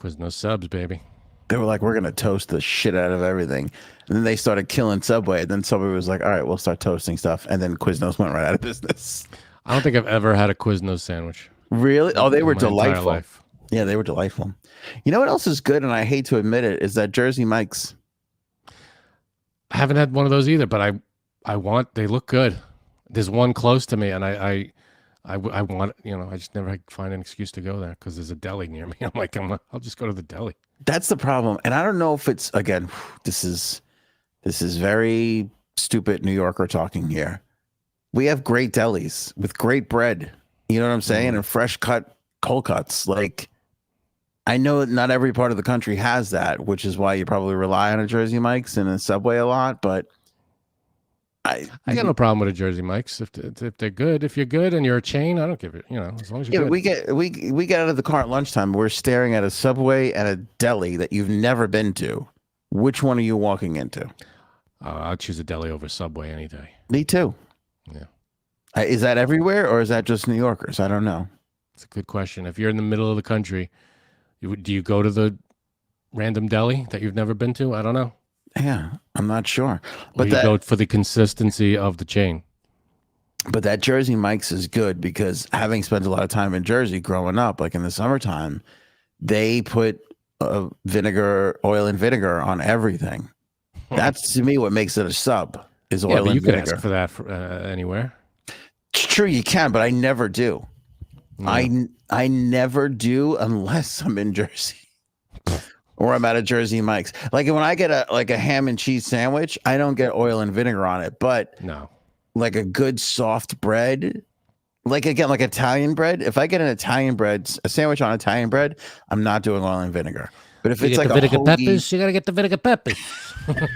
Quiznos subs, baby. They were like, we're going to toast the shit out of everything. And then they started killing Subway. And then Subway was like, all right, we'll start toasting stuff. And then Quiznos went right out of business. I don't think I've ever had a Quiznos sandwich. Really? Oh, they were delightful. Life. Yeah, they were delightful. You know what else is good, and I hate to admit it, is that Jersey Mike's. I haven't had one of those either, but I want. They look good. There's one close to me, and I want. I just never find an excuse to go there because there's a deli near me. I'm like, I'll just go to the deli. That's the problem, and I don't know if it's again. This is very stupid New Yorker talking here. We have great delis with great bread. You know what I'm saying? And fresh cut cold cuts. Like, I know not every part of the country has that, which is why you probably rely on a Jersey Mike's and a Subway a lot. But I got no problem with a Jersey Mike's if they're good. If you're good and you're a chain, I don't give it. As long as you're good. We get out of the car at lunchtime. We're staring at a Subway and a deli that you've never been to. Which one are you walking into? I'll choose a deli over Subway any day. Me too. Yeah. Is that everywhere or is that just New Yorkers? I don't know. It's a good question. If you're in the middle of the country, do you go to the random deli that you've never been to? I don't know. Yeah, I'm not sure. But you go for the consistency of the chain. But that Jersey Mike's is good because having spent a lot of time in Jersey growing up, like in the summertime, they put oil and vinegar on everything. That's to me what makes it a sub is oil and vinegar. You could ask for that anywhere. It's true, you can, but I never do. Yeah. I never do unless I'm in Jersey or I'm at a Jersey Mike's. Like when I get a ham and cheese sandwich, I don't get oil and vinegar on it, but like a good soft bread, like Italian bread. If I get a sandwich on Italian bread, I'm not doing oil and vinegar. But if it's like a vinegar peppers, you gotta get the vinegar peppers. If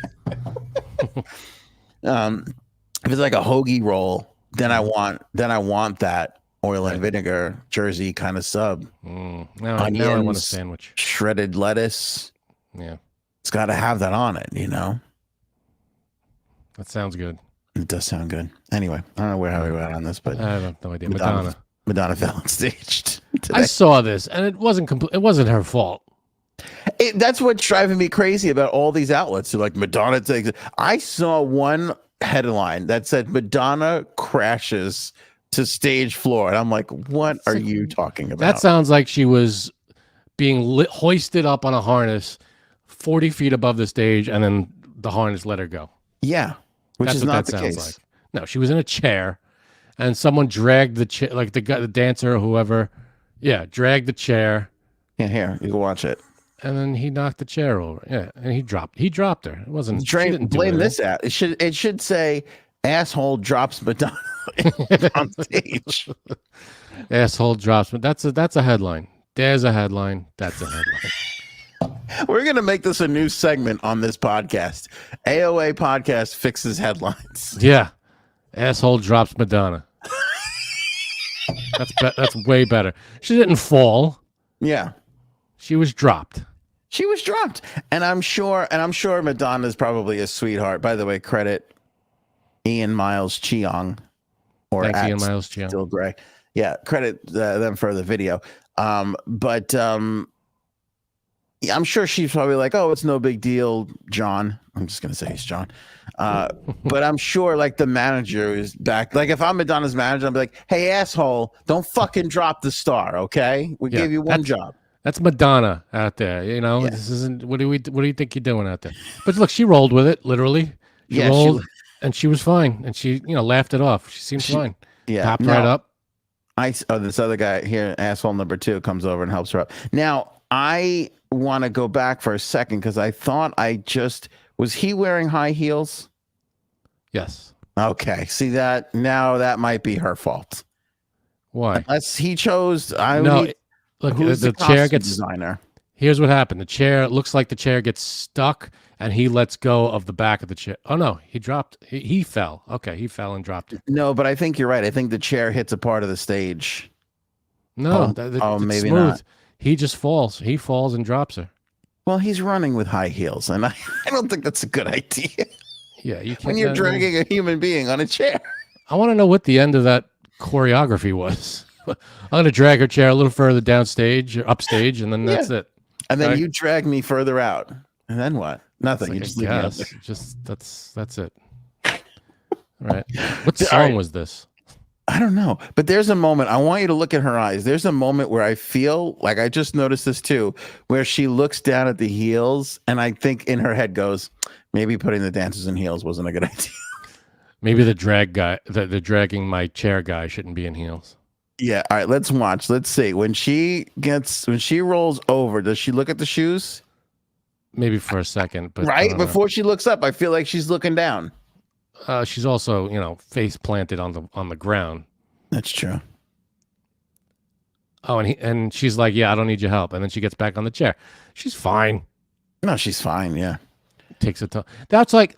it's like a hoagie roll, then I want that oil and vinegar Jersey kind of sub. Now I want a sandwich. Shredded lettuce. Yeah. It's got to have that on it, That sounds good. It does sound good. Anyway, I don't know how we went on this, but I have no idea. Madonna fell on stage today. I saw this, and it wasn't it wasn't her fault. That's what's driving me crazy about all these outlets. So like Madonna takes it. I saw one headline that said Madonna crashes to stage floor, and I'm like, what are you talking about? That sounds like she was being hoisted up on a harness 40 feet above the stage, and then the harness let her go. Yeah, which is not the case. Like. No, she was in a chair, and someone dragged the chair, like the dancer or whoever. Yeah, dragged the chair. Yeah, here you can watch it. And then he knocked the chair over. Yeah, and he dropped her. It wasn't. Blame this out. It should say asshole drops Madonna on stage. Asshole drops. That's a headline. There's a headline. That's a headline. We're gonna make this a new segment on this podcast. AOA podcast fixes headlines. Yeah, asshole drops Madonna. That's way better. She didn't fall. Yeah. She was dropped. And I'm sure Madonna's probably a sweetheart. By the way, credit Ian Miles Cheong, or Thanks, at Ian Miles Cheong. Still Gray. Yeah, credit them for the video. But I'm sure she's probably like, oh, it's no big deal, John. I'm just gonna say he's John. But I'm sure like the manager is back. Like if I'm Madonna's manager, I'd be like, hey, asshole, don't fucking drop the star, okay? We gave you one job. That's Madonna out there, This isn't. What do you think you're doing out there? But look, she rolled with it, literally. She rolled, and she was fine, and she, laughed it off. She seemed fine. Yeah, popped right up. This other guy here, asshole number 2, comes over and helps her up. Now I want to go back for a second because I thought was he wearing high heels? Yes. Okay. See that now that might be her fault. Why? Unless he chose. Look, who's the chair gets designer. Here's what happened. The chair looks like the chair gets stuck, and he lets go of the back of the chair. Oh no, he dropped. He fell. Okay, he fell and dropped it. No, but I think you're right. I think the chair hits a part of the stage. No, it's maybe smooth. not. He just falls. He falls and drops her. Well, he's running with high heels, and I don't think that's a good idea. Yeah, you can't. When you're dragging a human being on a chair. I want to know what the end of that choreography was. I'm going to drag her chair a little further downstage or upstage, and then that's it. And then you drag me further out. And then what? Nothing. You just leave me up there. Just that's it. All right. What song was this? I don't know. But there's a moment. I want you to look at her eyes. There's a moment where I feel like I just noticed this too, where she looks down at the heels, and I think in her head goes, maybe putting the dancers in heels wasn't a good idea. Maybe the drag guy, the dragging my chair guy shouldn't be in heels. Yeah. All right. Let's watch. Let's see. When she rolls over, does she look at the shoes? Maybe for a second, but right before she looks up, I feel like she's looking down. She's also, face planted on the ground. That's true. Oh, and she's like, "Yeah, I don't need your help." And then she gets back on the chair. She's fine. No, she's fine. Yeah. Takes a that's like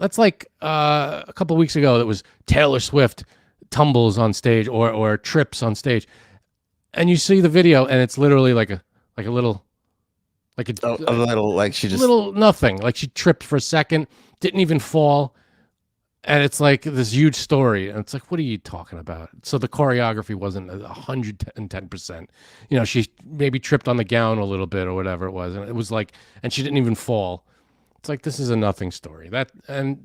a couple of weeks ago. That was Taylor Swift tumbles on stage or trips on stage, and you see the video, and it's literally like a little, like a little, like she just little nothing. Like she tripped for a second, didn't even fall. And it's like this huge story. And it's like, what are you talking about? So the choreography wasn't 110%. She maybe tripped on the gown a little bit or whatever it was. And it was like, and she didn't even fall. It's like, this is a nothing story. All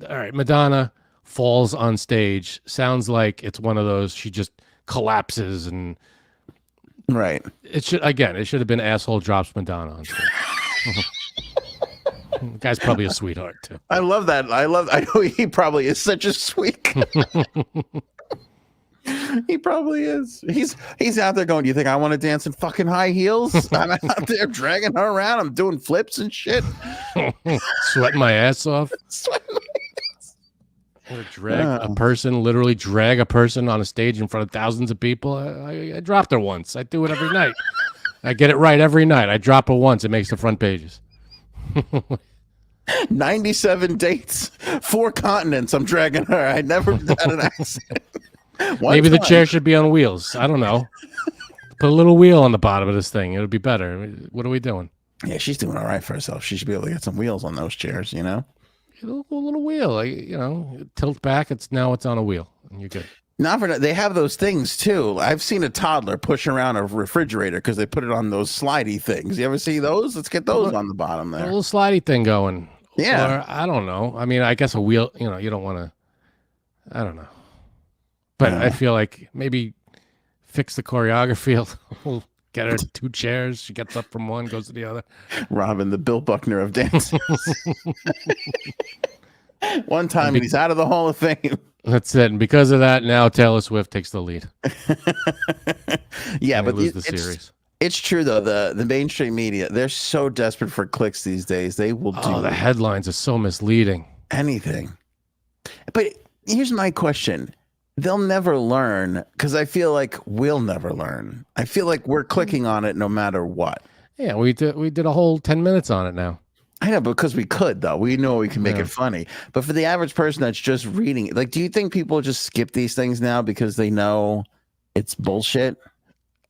right, Madonna falls on stage. Sounds like it's one of those, she just collapses and. Right. It should have been asshole drops Madonna on stage. The guy's probably a sweetheart too. I love that. I know he probably is such a sweet guy. He probably is. He's out there going, do you think I want to dance in fucking high heels? I'm out there dragging her around. I'm doing flips and shit. Sweating my ass off. Literally drag a person on a stage in front of thousands of people. I dropped her once. I do it every night. I get it right every night. I drop her once. It makes the front pages. 97 dates, 4 continents. I'm dragging her. I never had an accident. Maybe the chair should be on wheels. I don't know. Put a little wheel on the bottom of this thing. It'll be better. What are we doing? Yeah, she's doing all right for herself. She should be able to get some wheels on those chairs, A little wheel. Tilt back. It's on a wheel, and you're good. They have those things too. I've seen a toddler push around a refrigerator because they put it on those slidey things. You ever see those? Let's get those on the bottom there. A little slidey thing going. Yeah. Or, I don't know. I mean, I guess a wheel, you don't want to, I don't know. But I feel like maybe fix the choreography. Get her 2 chairs. She gets up from one, goes to the other. Robin, the Bill Buckner of dancers. One time he's out of the Hall of Fame. That's it. And because of that, now Taylor Swift takes the lead. Yeah, but lose the series. It's true though. The mainstream media, they're so desperate for clicks these days. They will do the headlines are so misleading. Anything. But here's my question. They'll never learn because I feel like we'll never learn. I feel like we're clicking on it no matter what. Yeah, we did a whole 10 minutes on it now. I know, because we could, though. We know we can make it funny. But for the average person that's just reading it, like, do you think people just skip these things now because they know it's bullshit?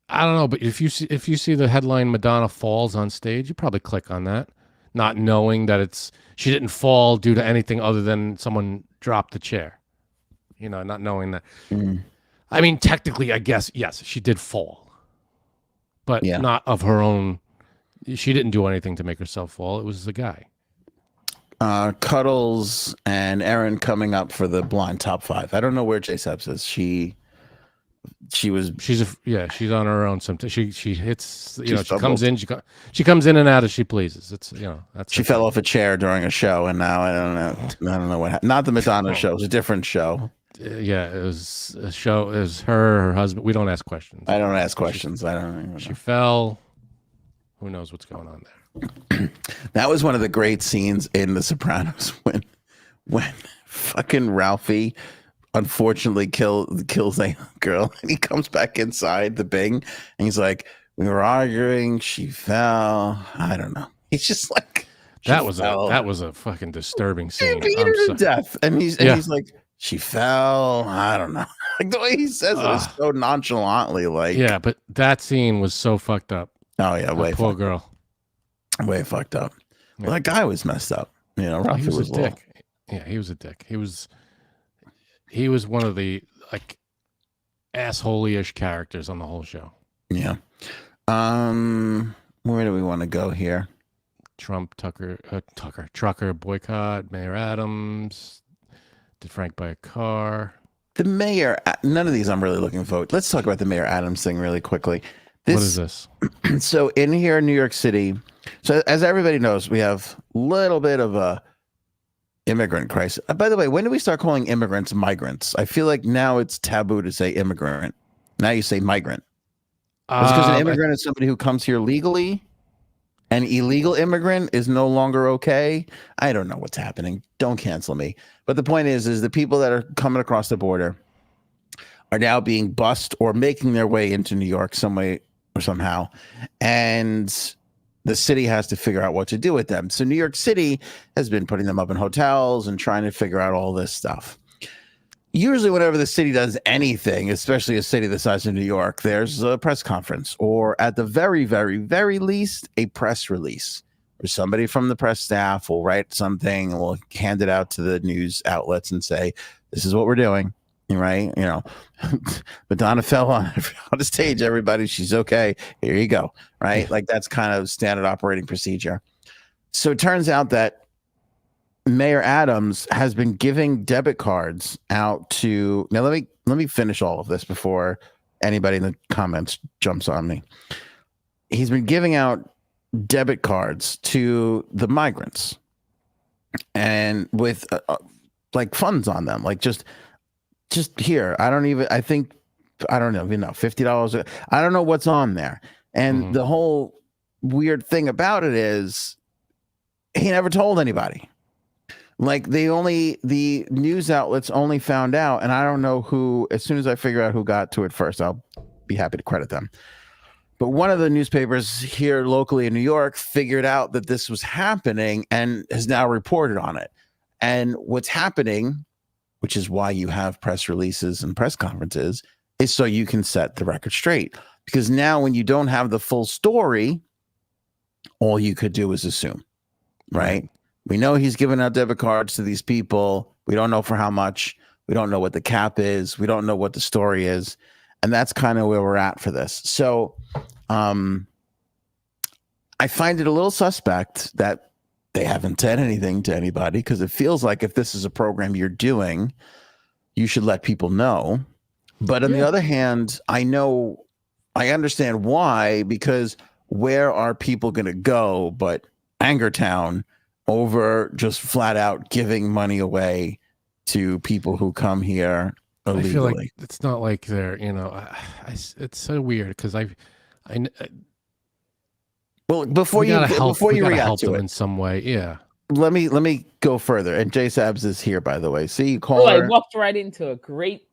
I don't know, but if you see the headline Madonna falls on stage, you probably click on that, not knowing that she didn't fall due to anything other than someone dropped the chair. not knowing that. Mm. I mean, technically, I guess, yes, she did fall, but Yeah. not of her own. She didn't do anything to make herself fall. It was the guy. Cuddles and Erin coming up for the blind top 5. I don't know where J Subs is. She's on her own. Sometimes she hits. She fumbled. comes in. She comes in and out as she pleases. It's that's. She fell off a chair during a show, and now I don't know what happened. Not the Madonna show. It was a different show. Yeah, it was a show. It was her husband. We don't ask questions. I don't ask questions. I don't even know. She fell. Who knows what's going on there? That was one of the great scenes in The Sopranos when fucking Ralphie unfortunately kills a girl, and he comes back inside the Bing, and he's like, "We were arguing. She fell. I don't know." He's just like, that was a fucking disturbing scene. Beat her to death, and he's like, "She fell. I don't know." Like the way he says it is so nonchalantly, like. Yeah, but that scene was so fucked up. Oh yeah, poor girl. Way fucked up. Well, that guy was messed up. Ralphie he was a dick. Yeah, he was a dick. He was one of the like asshole-ish characters on the whole show. Yeah. Where do we want to go here? Trump, trucker, boycott, Mayor Adams. Did Frank buy a car? The mayor. None of these I'm really looking forward. Let's talk about the Mayor Adams thing really quickly. What is this? So in here in New York City, so as everybody knows, we have a little bit of a immigrant crisis. By the way, when do we start calling immigrants migrants? I feel like now it's taboo to say immigrant. Now you say migrant. It's because an immigrant is somebody who comes here legally. An illegal immigrant is no longer okay. I don't know what's happening. Don't cancel me. But the point is the people that are coming across the border are now being bussed or making their way into New York some way or somehow. And the city has to figure out what to do with them. So New York City has been putting them up in hotels and trying to figure out all this stuff. Usually whenever the city does anything, especially a city the size of New York, there's a press conference or at the very, very, very least, a press release where somebody from the press staff will write something and will hand it out to the news outlets and say, this is what we're doing. Right? Madonna fell on the stage, everybody. She's okay. Here you go. Right? Like that's kind of standard operating procedure. So it turns out that Mayor Adams has been giving debit cards out to. Now let me finish all of this before anybody in the comments jumps on me. He's been giving out debit cards to the migrants and with like funds on them, like just here. I don't know, $50. I don't know what's on there. And the whole weird thing about it is he never told anybody. Like the news outlets only found out, and I don't know who. As soon as I figure out who got to it first, I'll be happy to credit them. But one of the newspapers here locally in New York figured out that this was happening and has now reported on it. And what's happening, which is why you have press releases and press conferences, is so you can set the record straight. Because now when you don't have the full story, all you could do is assume, right? We know he's giving out debit cards to these people. We don't know for how much. We don't know what the cap is. We don't know what the story is. And that's kind of where we're at for this. So I find it a little suspect that they haven't said anything to anybody, because it feels like if this is a program you're doing, you should let people know. But on the other hand, I understand why, because where are people going to go but Angertown over just flat out giving money away to people who come here illegally? I feel like it's not like they're, it's so weird because well, before you react to it in some way, yeah. Let me go further. And J Sabs is here, by the way. See, you call her. I walked right into a great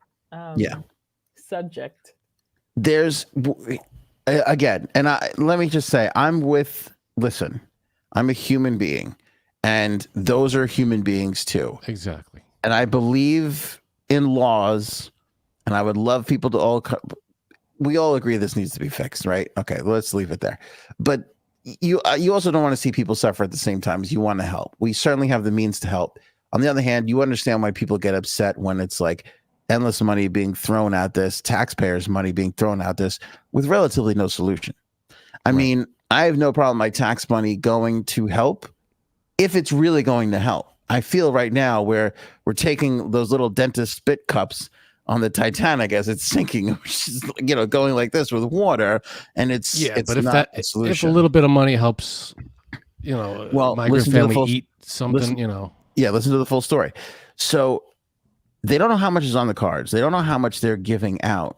subject. There's again, and let me just say, I'm a human being, and those are human beings too. Exactly. And I believe in laws, and I would love people to we all agree this needs to be fixed, right? Okay, let's leave it there. But you also don't want to see people suffer at the same time as you want to help. We certainly have the means to help. On the other hand, you understand why people get upset when it's like endless money being thrown at this, taxpayers' money being thrown at this with relatively no solution. I mean, I have no problem my tax money going to help if it's really going to help. I feel right now where we're taking those little dentist spit cups on the Titanic as it's sinking, which is, going like this with water, and it's but if not that a solution. if a little bit of money helps, migrant family eat something, listen to the full story. So they don't know how much is on the cards. They don't know how much they're giving out.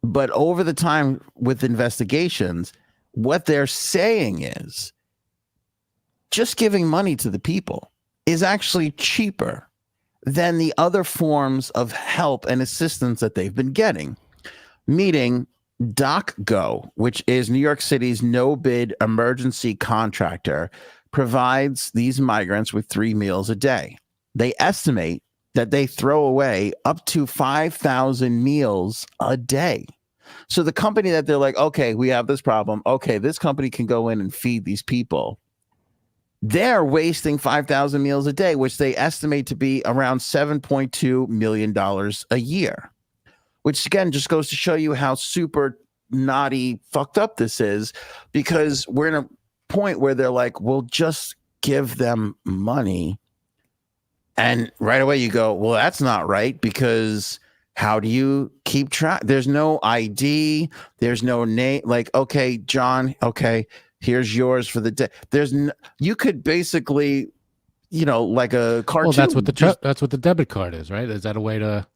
But over the time with investigations, what they're saying is just giving money to the people is actually cheaper than the other forms of help and assistance that they've been getting. Meaning DocGo, which is New York City's no-bid emergency contractor, provides these migrants with 3 meals a day. They estimate that they throw away up to 5,000 meals a day. So the company that they're like, okay, we have this problem. Okay, this company can go in and feed these people. They're wasting 5,000 meals a day, which they estimate to be around $7.2 million a year, which again just goes to show you how super naughty fucked up this is, because we're in a point where they're like, we'll just give them money. And right away you go, well, that's not right, because how do you keep track? There's no ID. There's no name. Like, okay, John, okay, here's yours for the day. You could basically, like a cartoon. Well, that's what the debit card is, right? Is that a way to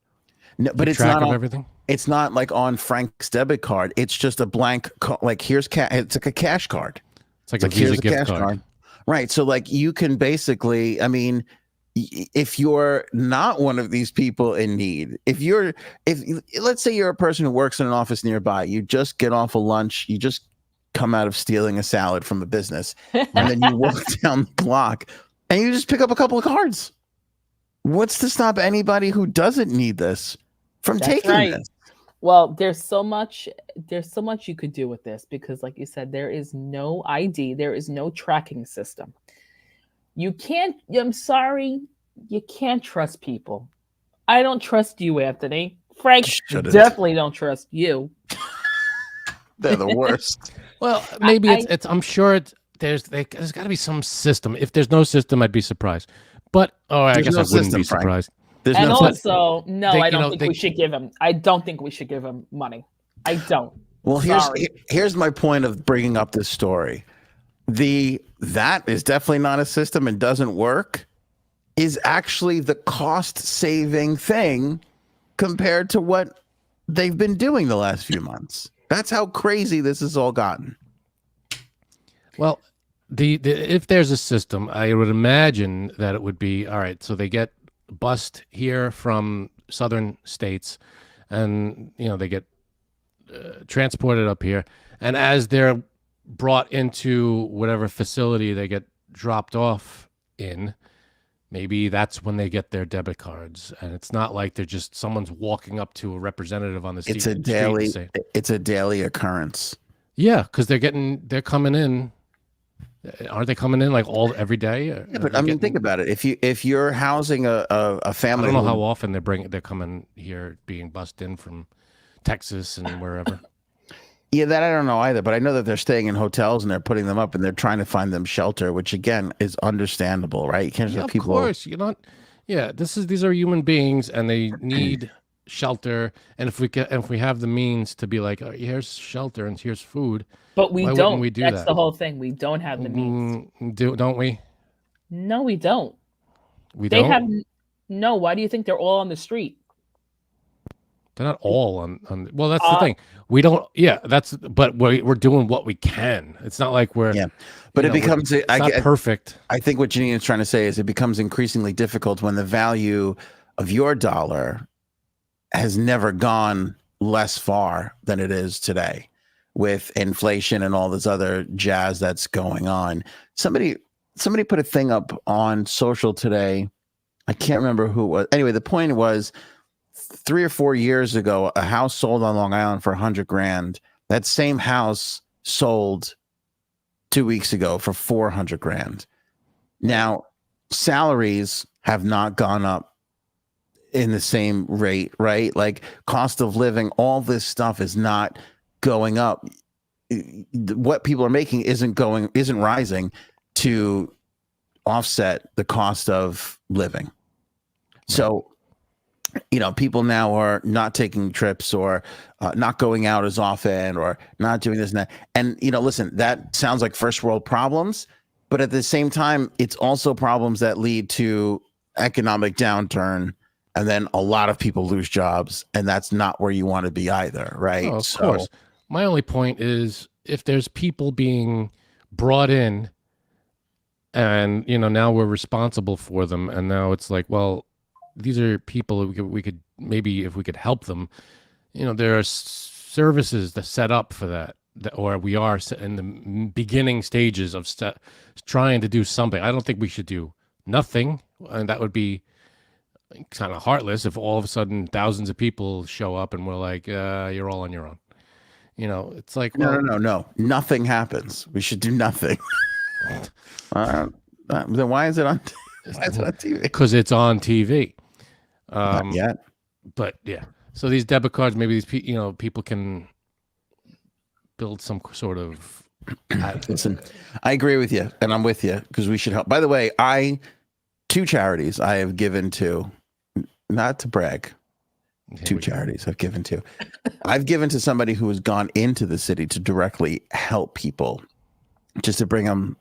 but it's track not of everything? It's not like on Frank's debit card. It's just a blank, like here's it's like a cash card. It's like a Visa gift card. Right. So like you can basically, I mean, if you're not one of these people in need, if let's say you're a person who works in an office nearby, you just get off of lunch, you just come out of stealing a salad from a business, and then you walk down the block and you just pick up a couple of cards. What's to stop anybody who doesn't need this from taking this? Well, there's so much you could do with this, because like you said, there is no ID, there is no tracking system. I'm sorry, you can't trust people. I don't trust you, Anthony. Frank, definitely don't trust you. They're the worst. Well, maybe it's I'm sure there's got to be some system. If there's no system, I'd be surprised. But I guess I wouldn't be surprised. I don't think we should give him. I don't think we should give him money. I don't. Well, here's my point of bringing up this story. That is definitely not a system and doesn't work, is actually the cost-saving thing compared to what they've been doing the last few months. That's how crazy this has all gotten. Well, if there's a system, I would imagine that it would be, all right, so they get bused here from southern states, and they get transported up here, and as they're brought into whatever facility they get dropped off in, maybe that's when they get their debit cards, and it's not like they're just someone's walking up to a representative on the street. It's a daily occurrence. Yeah, because they're coming in. Aren't they coming in like every day? Yeah, but I mean, think about it. If you're housing a family, I don't know how often they're coming here, being bussed in from Texas and wherever. Yeah, that I don't know either, but I know that they're staying in hotels and they're putting them up and they're trying to find them shelter, which again is understandable, right? You can't just have people. Of course, these are human beings and they need shelter. And if we have the means to be like, here's shelter and here's food, but we don't. That's that? The whole thing. We don't have the means. Don't we? No, we don't. They have no. Why do you think they're all on the street? They're not all on. Well, that's the thing. We don't. Yeah, but we're doing what we can. It's not like we're. Yeah, but it becomes. It's not perfect. I think what Janine is trying to say is it becomes increasingly difficult when the value of your dollar has never gone less far than it is today, with inflation and all this other jazz that's going on. Somebody put a thing up on social today. I can't remember who it was. Anyway, the point was, 3 or 4 years ago, a house sold on Long Island for $100,000. That same house sold 2 weeks ago for $400,000. Now, salaries have not gone up. in the same rate, right? Like cost of living, all this stuff is not going up. What people are making isn't rising to offset the cost of living. So, people now are not taking trips or not going out as often or not doing this and that. And, listen, that sounds like first world problems, but at the same time, it's also problems that lead to economic downturn. And then a lot of people lose jobs, and that's not where you want to be either, right? Oh, of course. My only point is if there's people being brought in and, now we're responsible for them. And now it's like, well, these are people we could maybe if we could help them, there are services that set up for that, or we are in the beginning stages of trying to do something. I don't think we should do nothing. And that would be kind of heartless if all of a sudden thousands of people show up and we're like, you're all on your own. It's like, well, no. Nothing happens. We should do nothing. Then why is it on? Why is it on TV? Because it's on TV. Not yet. But yeah. So these debit cards, maybe these people can build some sort of. Listen, I agree with you, and I'm with you because we should help. By the way, two charities I have given to, not to brag. Two charities I've given to. I've given to somebody who has gone into the city to directly help people, just to bring them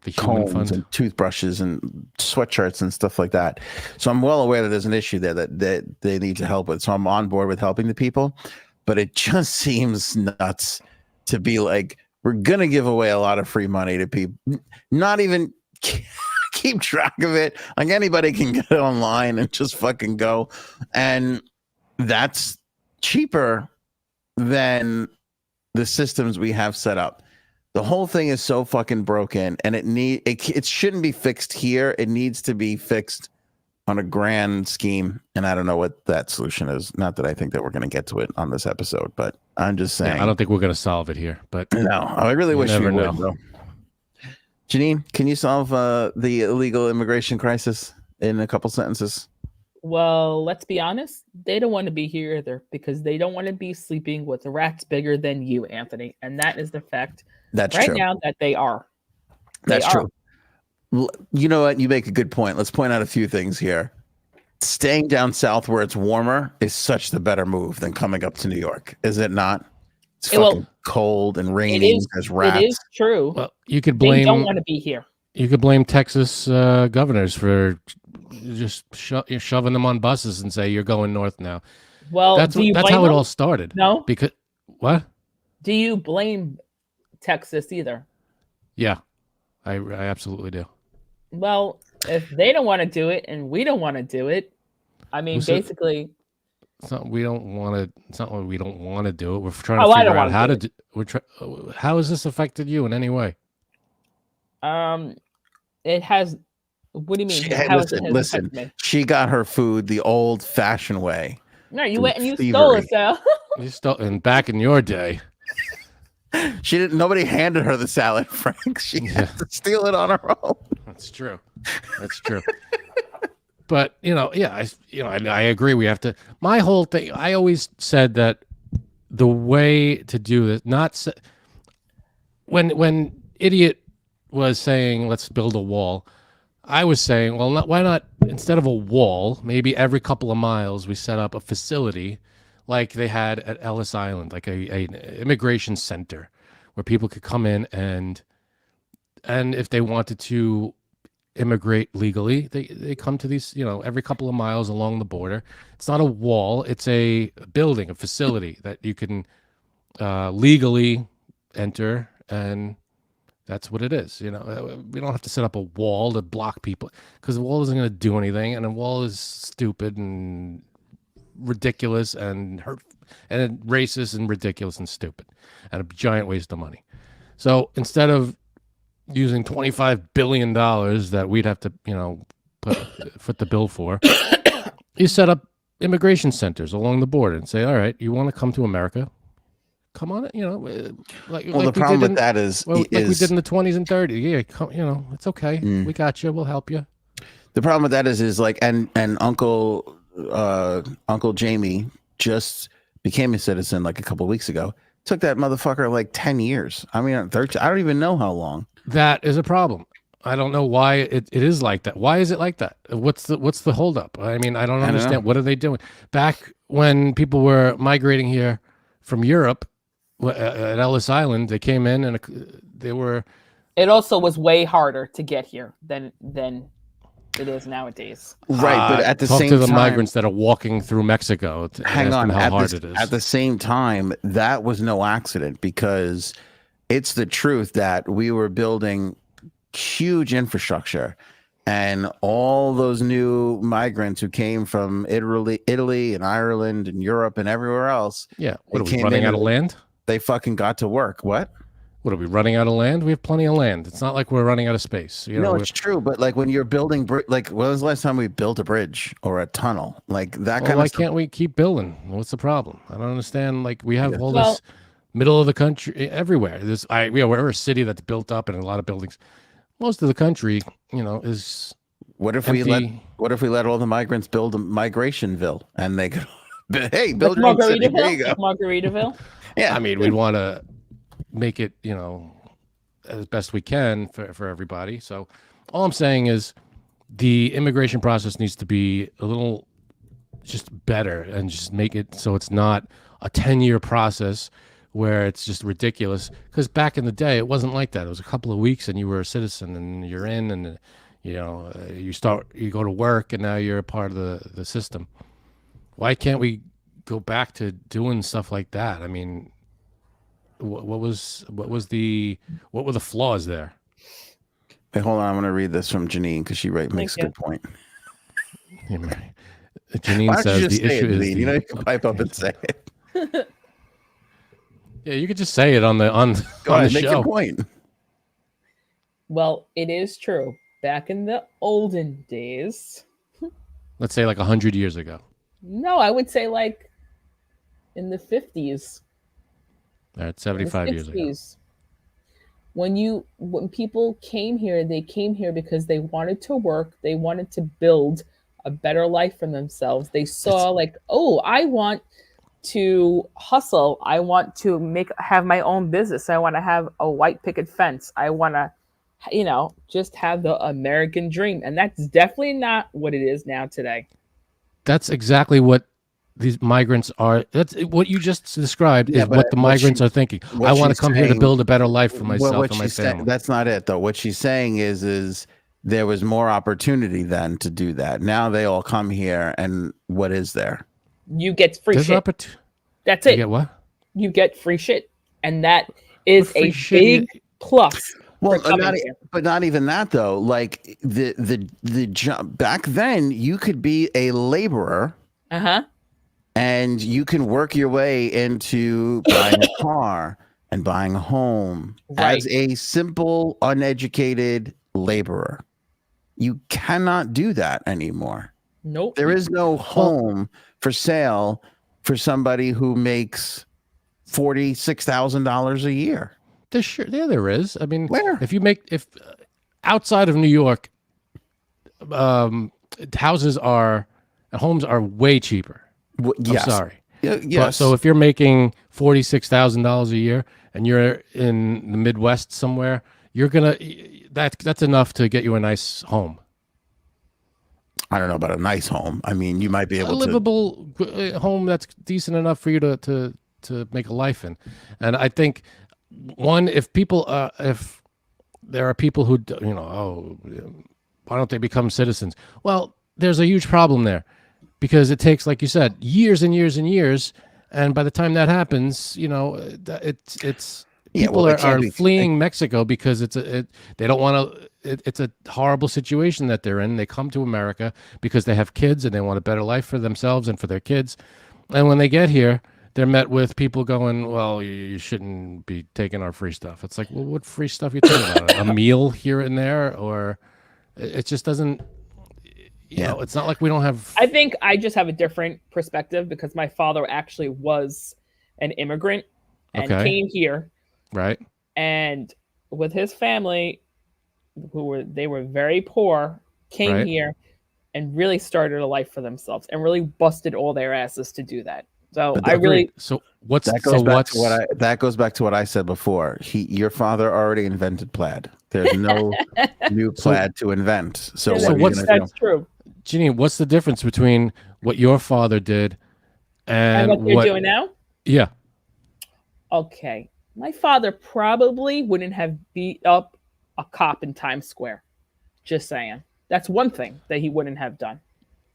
the combs fund and toothbrushes and sweatshirts and stuff like that. So I'm well aware that there's an issue there that they need to help with. So I'm on board with helping the people, but it just seems nuts to be like, we're going to give away a lot of free money to people, not even keep track of it. Like anybody can get it online and just fucking go. And that's cheaper than the systems we have set up. The whole thing is so fucking broken, and it shouldn't be fixed here. It needs to be fixed on a grand scheme, and I don't know what that solution is. Not that I think that we're going to get to it on this episode, but I'm just saying. Yeah, I don't think we're going to solve it here, but no, I really wish we would. Though. Janine, can you solve the illegal immigration crisis in a couple sentences? Well, let's be honest. They don't want to be here either because they don't want to be sleeping with rats bigger than you, Anthony, and that is the fact. That's right true. now that they are. That's true. You know what? You make a good point. Let's point out a few things here. Staying down south where it's warmer is such the better move than coming up to New York, is it not? It's fucking cold and rainy. There's rats. It is true. Well, you could blame. They don't want to be here. You could blame Texas governors for just shoving them on buses and say you're going north now. Well, that's how it all started. No, because what? Do you blame Texas either? Yeah, I absolutely do. Well, if they don't want to do it and we don't want to do it, I mean, basically, it's not we don't want to. It's not what we don't want to do it. We're trying to figure out how to do. How has this affected you in any way? It has. What do you mean? Listen. She got her food the old-fashioned way. No, you went and you stole it, Sal. You stole, and back in your day. She didn't. Nobody handed her the salad, Frank. She had to steal it on her own. That's true. That's true. But I agree. We have to. My whole thing. I always said that the way to do this, when idiot was saying let's build a wall, I was saying, well, why not instead of a wall, maybe every couple of miles we set up a facility. Like they had at Ellis Island, like a immigration center where people could come in and if they wanted to immigrate legally, they come to these, every couple of miles along the border. It's not a wall; it's a building, a facility that you can legally enter, and that's what it is. We don't have to set up a wall to block people because the wall isn't going to do anything, and a wall is stupid and ridiculous and hurt and racist and ridiculous and stupid and a giant waste of money. So instead of using $25 billion that we'd have to, foot the bill for, you set up immigration centers along the border and say, all right, you want to come to America? Come on, the problem with that is we did in the 20s and 30s. Yeah, come, it's okay. We got you. We'll help you. The problem with that is like, and Uncle Uncle Jamie just became a citizen like a couple of weeks ago. Took that motherfucker like 10 years. I mean, 13, I don't even know how long. That is a problem. I don't know why it is like that. Why is it like that? What's the holdup? I mean, I don't understand. What are they doing? Back when people were migrating here from Europe at Ellis Island, they came in and they were. It also was way harder to get here than it is nowadays. Right, but at the talk same to the time, migrants that are walking through Mexico. Hang on, how hard it is. At the same time, that was no accident because it's the truth that we were building huge infrastructure, and all those new migrants who came from Italy and Ireland and Europe and everywhere else. Yeah, what are we running out of land? They fucking got to work. What are we running out of land? We have plenty of land. It's not like we're running out of space. No, it's true. But like when you're building, like when was the last time we built a bridge or a tunnel? Like that kind of stuff. Why can't we keep building? What's the problem? I don't understand. Like we have all this middle of the country everywhere. We're a city that's built up and a lot of buildings. Most of the country, is what if empty. we let all the migrants build a Migrationville and they could build your own city. There you go. Margaritaville. Yeah. I mean, we'd want to make it, as best we can for everybody. So all I'm saying is the immigration process needs to be a little just better and just make it so it's not a 10-year process where it's just ridiculous. Because back in the day, it wasn't like that. It was a couple of weeks and you were a citizen and you're in and, you go to work and now you're a part of the system. Why can't we go back to doing stuff like that? I mean, what were the flaws there? Hey, hold on. I'm going to read this from Janine because she makes a good point. Janine says the issue is you can pipe up and say it. Yeah, you could just say it on the show. Make your point. Well, it is true. Back in the olden days. Let's say like 100 years ago. No, I would say like in the 50s. All right, 75 years ago. When people came here, they came here because they wanted to work. They wanted to build a better life for themselves. They saw I want to hustle. I want to have my own business. I want to have a white picket fence. I want to, just have the American dream. And that's definitely not what it is now today. That's exactly what these migrants are. That's what you just described is what the migrants are thinking. I want to come here to build a better life for myself and my family. That's not it though. What she's saying is there was more opportunity then to do that. Now they all come here and what is there? You get free shit. That's it. You get what? You get free shit. And that is a big plus. Well, not even that though. Like the job back then, you could be a laborer. And you can work your way into buying a car and buying a home as a simple, uneducated laborer. You cannot do that anymore. Nope. There is no home for sale for somebody who makes $46,000 a year. There is. I mean, where? If outside of New York, homes are way cheaper. Yes. I'm sorry. Yes. But, so if you're making $46,000 a year and you're in the Midwest somewhere, that's enough to get you a nice home. I don't know about a nice home. I mean, you might be able a livable home that's decent enough for you to make a life in. And I think if there are people who why don't they become citizens? Well, there's a huge problem there. Because it takes, like you said, years and years and years, and by the time that happens, people are fleeing Mexico because they don't want to. It's a horrible situation that they're in. They come to America because they have kids and they want a better life for themselves and for their kids, and when they get here, they're met with people going, "Well, you shouldn't be taking our free stuff." It's like, well, what free stuff are you talking about? A meal here and there, or it just doesn't. It's not like we don't have. I think I just have a different perspective because my father actually was an immigrant and came here. Right. And with his family, they were very poor, came here, and really started a life for themselves and really busted all their asses to do that. So But I really, So what's that goes back to what I said before. Your father already invented plaid. There's no new plaid to invent. So yeah, what are you gonna do? that's true. Janine, what's the difference between what your father did And and what they're doing now? Yeah. Okay. My father probably wouldn't have beat up a cop in Times Square. Just saying. That's one thing that he wouldn't have done.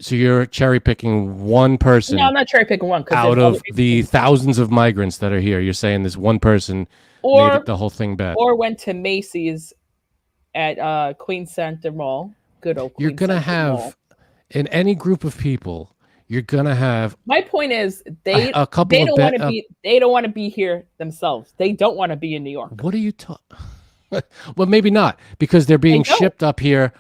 So you're cherry picking one person No, I'm not cherry picking one. out of the thousands of migrants that are here. You're saying this one person made the whole thing bad. Or went to Macy's at Queen Center Mall. Good old Queen You're going to have, Mall. In any group of people, you're going to have. My point is, they don't want to be here themselves. They don't want to be in New York. What are you talking? Well, maybe not, because they're being shipped up here.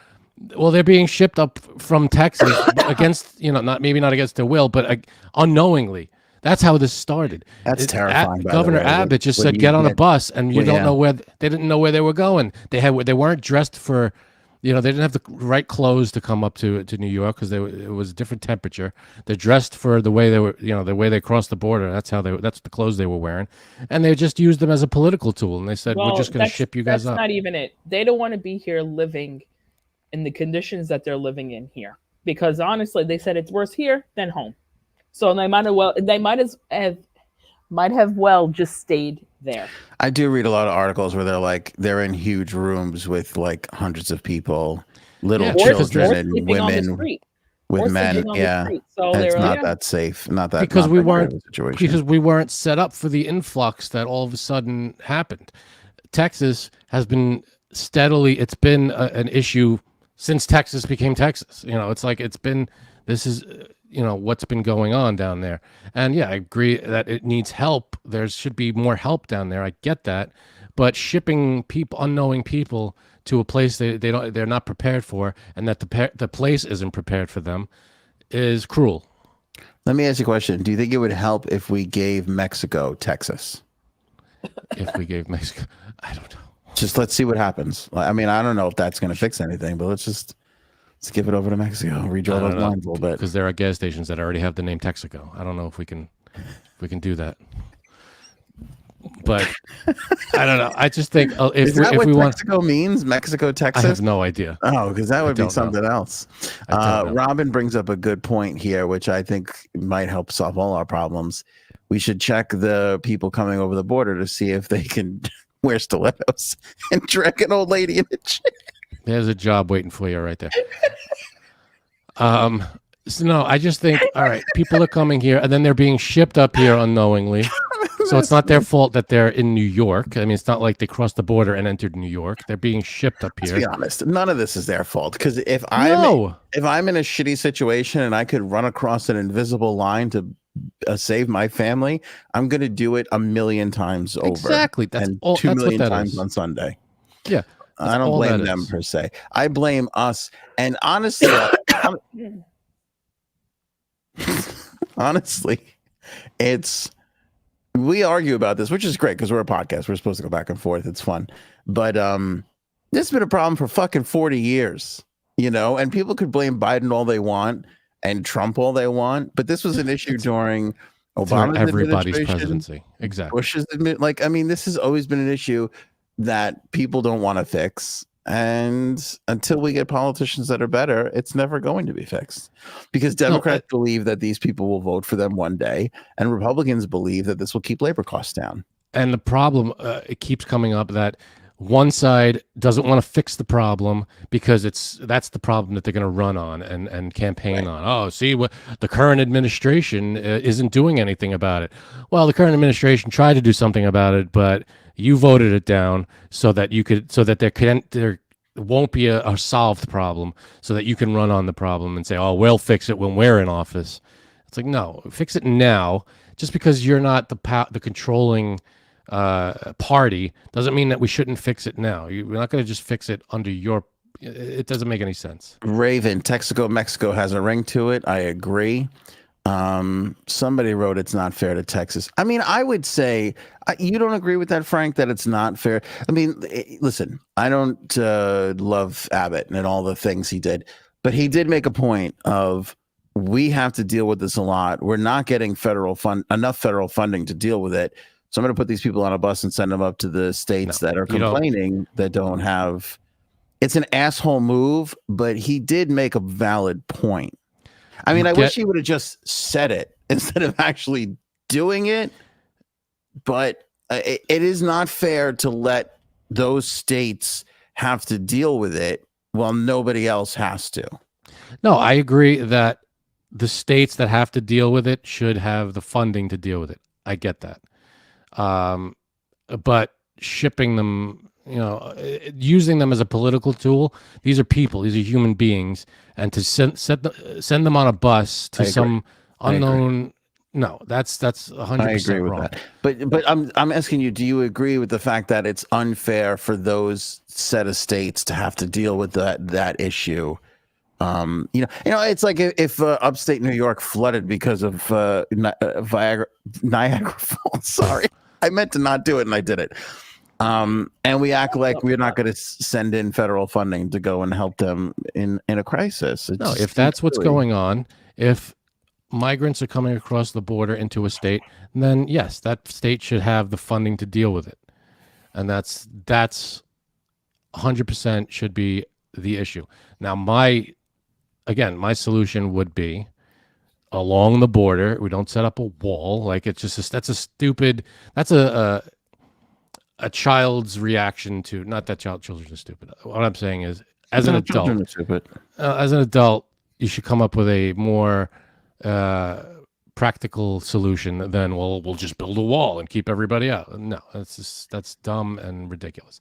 Well, they're being shipped up from Texas against, not against their will, but unknowingly. That's how this started. That's terrifying. Governor Abbott just said, "Get on a bus," and you don't know where they didn't know where they were going. They weren't dressed for, they didn't have the right clothes to come up to New York because it was a different temperature. They're dressed for the way they were, the way they crossed the border. That's the clothes they were wearing, and they just used them as a political tool. And they said, "We're just going to ship you guys up." That's not even it. They don't want to be here living in the conditions that they're living in here, because honestly, they said it's worse here than home. So they might have just stayed there. I do read a lot of articles where they're in huge rooms with like hundreds of people, little children and women with men. Yeah, so it's not that safe. Not that because we weren't set up for the influx that all of a sudden happened. Texas has been steadily. It's been an issue since Texas became Texas. This is what's been going on down there. And yeah, I agree that it needs help. There should be more help down there. I get that. But shipping unknowing people to a place they're not prepared for, and that the place isn't prepared for them, is cruel. Let me ask you a question. Do you think it would help if we gave Mexico Texas? If we gave Mexico, I don't know. Just let's see what happens. I mean, I don't know if that's going to fix anything, but let's give it over to Mexico. Redraw those lines a little bit. Because there are gas stations that already have the name Texaco. I don't know if we can do that. But I don't know. I just think if we want Mexico means Mexico, Texas. I have no idea. Oh, because that would be something else. Robin brings up a good point here, which I think might help solve all our problems. We should check the people coming over the border to see if they can wear stilettos and drag an old lady in a chair. There's a job waiting for you right there. So no, I just think, all right, people are coming here and then they're being shipped up here unknowingly. So it's not their fault that they're in New York. I mean, it's not like they crossed the border and entered New York. They're being shipped up here. To be honest, none of this is their fault. Because if I'm in a shitty situation and I could run across an invisible line to save my family, I'm going to do it 1,000,000 times over. Exactly. That's and all. 2 million that's what that times is. on Sunday. Yeah. I don't blame them per se. I blame us. And honestly, we argue about this, which is great because we're a podcast. We're supposed to go back and forth. It's fun. But this has been a problem for fucking 40 years, and people could blame Biden all they want and Trump all they want. But this was an issue during Obama's everybody's presidency. Exactly. Bush's this has always been an issue that people don't want to fix. And until we get politicians that are better, it's never going to be fixed, because Democrats believe that these people will vote for them one day, and Republicans believe that this will keep labor costs down. And the problem, it keeps coming up that one side doesn't want to fix the problem because that's the problem that they're going to run on and campaign on. Oh, see, what the current administration isn't doing anything about it. Well, the current administration tried to do something about it, but you voted it down so that there won't be a solved problem, so that you can run on the problem and say, "Oh, we'll fix it when we're in office." It's like, no, fix it now. Just because you're not the controlling party doesn't mean that we shouldn't fix it now. We're not going to just fix it under your. It doesn't make any sense. Raven, Texaco, Mexico has a ring to it. I agree. Somebody wrote it's not fair to Texas. I mean, I would say you don't agree with that, Frank, that it's not fair. I mean, listen, I don't love Abbott and all the things he did, But he did make a point of we have to deal with this a lot. We're not getting enough federal funding to deal with it. So I'm going to put these people on a bus and send them up to the states that are complaining that don't have. It's an asshole move, but he did make a valid point. I mean, I wish he would have just said it instead of actually doing it. But it is not fair to let those states have to deal with it while nobody else has to. No, I agree that the states that have to deal with it should have the funding to deal with it. I get that. But shipping them, using them as a political tool, these are people, these are human beings, and to send them on a bus to some unknown. No, that's 100% I agree with wrong. that. But I'm asking you, do you agree with the fact that it's unfair for those set of states to have to deal with that issue? It's like if upstate New York flooded because of Niagara Falls. Sorry, I meant to not do it and I did it. And we act like we're not going to send in federal funding to go and help them in a crisis. No, if that's what's going on, if migrants are coming across the border into a state, then yes, that state should have the funding to deal with it. And that's 100% should be the issue. Now, my solution would be along the border, we don't set up a wall. Like that's a child's reaction to, not that children are stupid. What I'm saying is, as an adult, you should come up with a more practical solution than, well, we'll just build a wall and keep everybody out. No, that's dumb and ridiculous.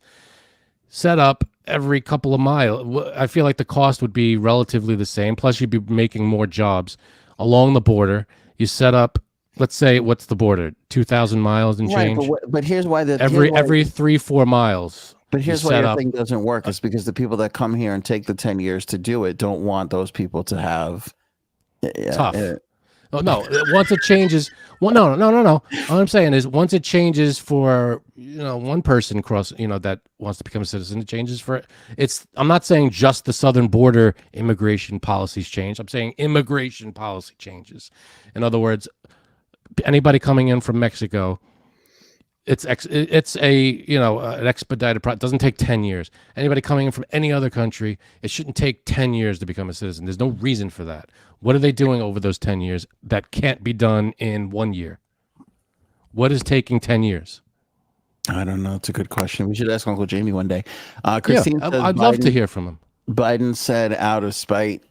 Set up every couple of miles. I feel like the cost would be relatively the same. Plus, you'd be making more jobs along the border. You set up, let's say, what's the border? 2,000 miles and change. But here's why every 3-4 miles. But here's why your thing doesn't work. Is because the people that come here and take the 10 years to do it don't want those people to have. Tough. Oh, no, once it changes, well, no. All I'm saying is once it changes for, one person that wants to become a citizen, it changes for I'm not saying just the southern border immigration policies change. I'm saying immigration policy changes. In other words, anybody coming in from Mexico, it's an expedited process. It doesn't take 10 years. Anybody coming in from any other country, it shouldn't take 10 years to become a citizen. There's no reason for that. What are they doing over those 10 years that can't be done in 1 year? What is taking 10 years? I don't know. It's a good question. We should ask Uncle Jamie one day. Christine says I'd love to hear from him. Biden said out of spite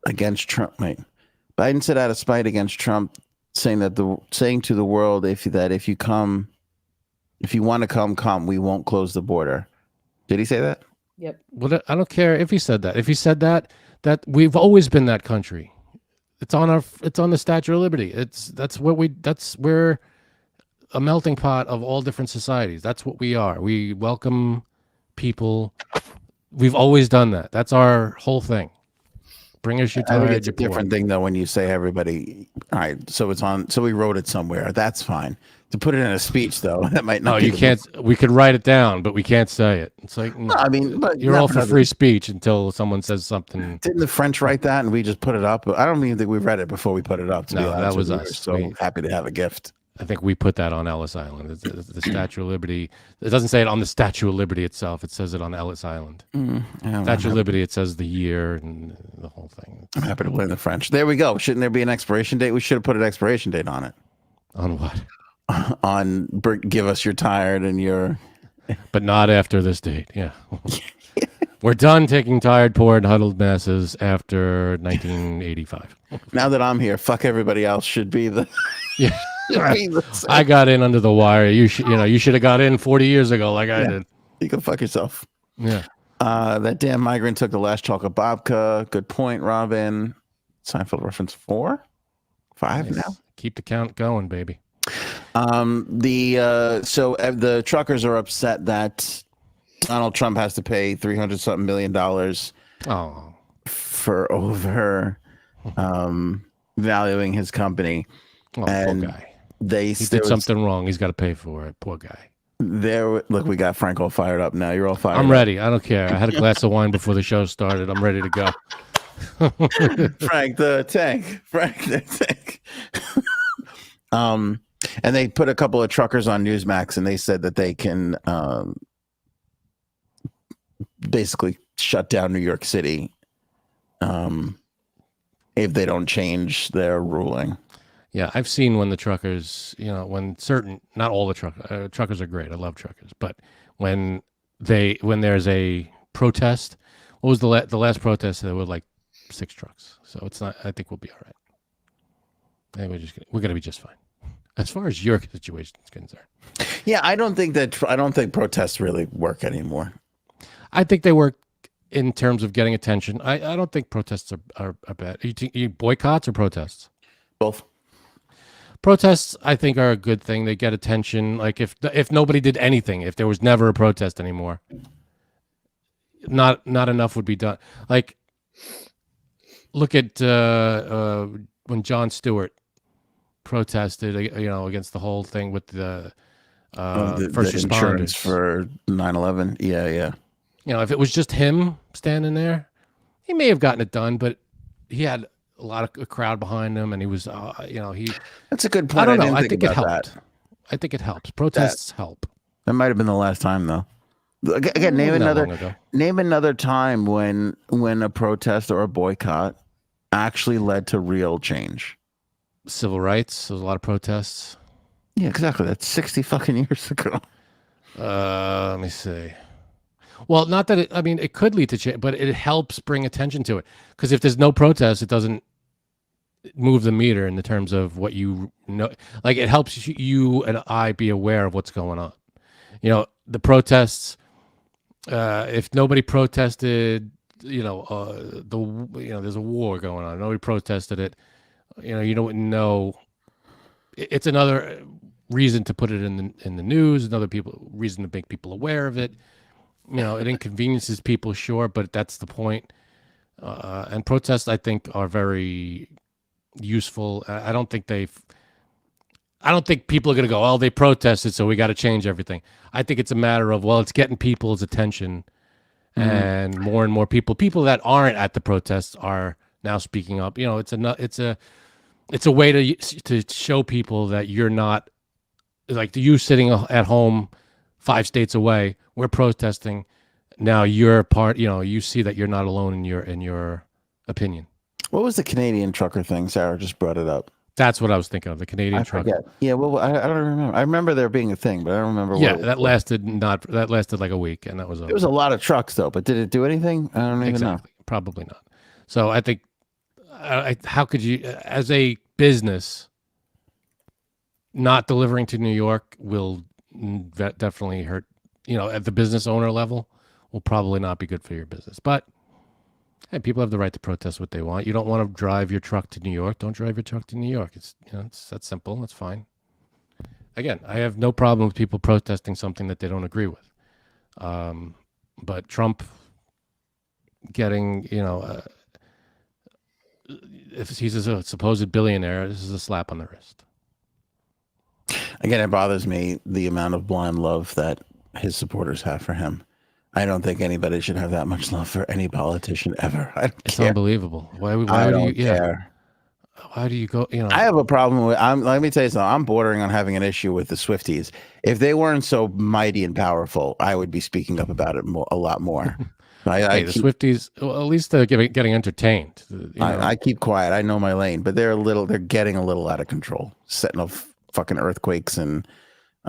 against Trump. Biden said out of spite against Trump, saying to the world, if you want to come, we won't close the border. Did he say that? Yep. Well, I don't care if he said that. If he said that we've always been that country. It's on the Statue of Liberty. We're a melting pot of all different societies. That's what we are. We welcome people. We've always done that. That's our whole thing. Bring us your time. It's a different thing though when you say everybody. All right, so it's on. So we wrote it somewhere. That's fine. To put it in a speech though, that might not. No, you can't. We could write it down, but we can't say it. It's like, no, I mean, but you're all for free speech until someone says something. Didn't the French write that and we just put it up? I don't even think we read it before we put it up. No, that was us. So happy to have a gift. I think we put that on Ellis Island. The Statue of Liberty. It doesn't say it on the Statue of Liberty itself. It says it on Ellis Island. Statue of Liberty. It says the year and the whole thing. I'm happy to blame the French. There we go. Shouldn't there be an expiration date? We should have put an expiration date on it. On what? On give us your tired and your. But not after this date. Yeah. We're done taking tired, poor, and huddled masses after 1985. Now that I'm here, fuck everybody else should be the. Yeah. I got in under the wire. You should have got in 40 years ago, like I did. You can fuck yourself. Yeah. That damn migrant took the last chocolate babka. Good point, Robin. Seinfeld reference 4, 5 nice. now. Keep the count going, baby. The truckers are upset that Donald Trump has to pay $300-something million for over valuing his company. Oh, and poor guy. He did something wrong. He's got to pay for it. Poor guy. Look, we got Frank all fired up now. You're all fired up. I'm ready. I don't care. I had a glass of wine before the show started. I'm ready to go. Frank the Tank. Frank the Tank. And they put a couple of truckers on Newsmax, and they said that they can basically shut down New York City if they don't change their ruling. Yeah, I've seen when the truckers, when certain, not all the truckers are great. I love truckers, but when there's a protest, what was the last protest? There were like 6 trucks, so it's not. I think we'll be all right. I think we're gonna be just fine, as far as your situation is concerned. Yeah, I don't think protests really work anymore. I think they work in terms of getting attention. I don't think protests are bad. You boycotts or protests? Both. Protests, I think, are a good thing. They get attention. Like if nobody did anything, if there was never a protest anymore, not enough would be done. Like, look at when Jon Stewart protested, against the whole thing with the first responders for 9/11. Yeah. If it was just him standing there, he may have gotten it done, but he had a lot of a crowd behind him, and he was, That's a good point. I don't know. I think it helped. I think it helps. Protests help. That might have been the last time, though. Again, name another time when a protest or a boycott actually led to real change. Civil rights. There was a lot of protests. Yeah, exactly. That's 60 fucking years ago. Let me see. Well, not that it could lead to change, but it helps bring attention to it. Because if there's no protest, it doesn't move the meter in the terms of what you know. Like, it helps you and I be aware of what's going on. The protests. If nobody protested, there's a war going on. Nobody protested it. You don't know. It's another reason to put it in the news. Another reason to make people aware of it. It inconveniences people, sure, but that's the point. And protests, I think, are very useful. I don't think people are going to go, oh, they protested, so we got to change everything. I think it's a matter of, well, it's getting people's attention, and more people that aren't at the protests are now speaking up. It's a way to show people that you're not like you sitting at home 5 states away. We're protesting. Now you're part. You see that you're not alone in your opinion. What was the Canadian trucker thing? Sarah just brought it up. That's what I was thinking of, the Canadian truck. Yeah, well, I don't remember. I remember there being a thing, but I don't remember. Yeah, that lasted like a week, and that was over. It was a lot of trucks, though, but did it do anything? I don't even know. Probably not. So I think, how could you, as a business, not delivering to New York will definitely hurt. At the business owner level, will probably not be good for your business. But hey, people have the right to protest what they want. You don't want to drive your truck to New York. Don't drive your truck to New York. It's it's that simple. That's fine. Again, I have no problem with people protesting something that they don't agree with. But Trump getting, if he's a supposed billionaire, this is a slap on the wrist. Again, it bothers me the amount of blind love that his supporters have for him. I don't think anybody should have that much love for any politician ever. It's unbelievable. Why do you care? Why do you go? I have a problem with. Let me tell you something. I'm bordering on having an issue with the Swifties. If they weren't so mighty and powerful, I would be speaking up about it a lot more. The Swifties, well, at least they're getting entertained. I keep quiet. I know my lane, but they're getting a little out of control, setting off fucking earthquakes and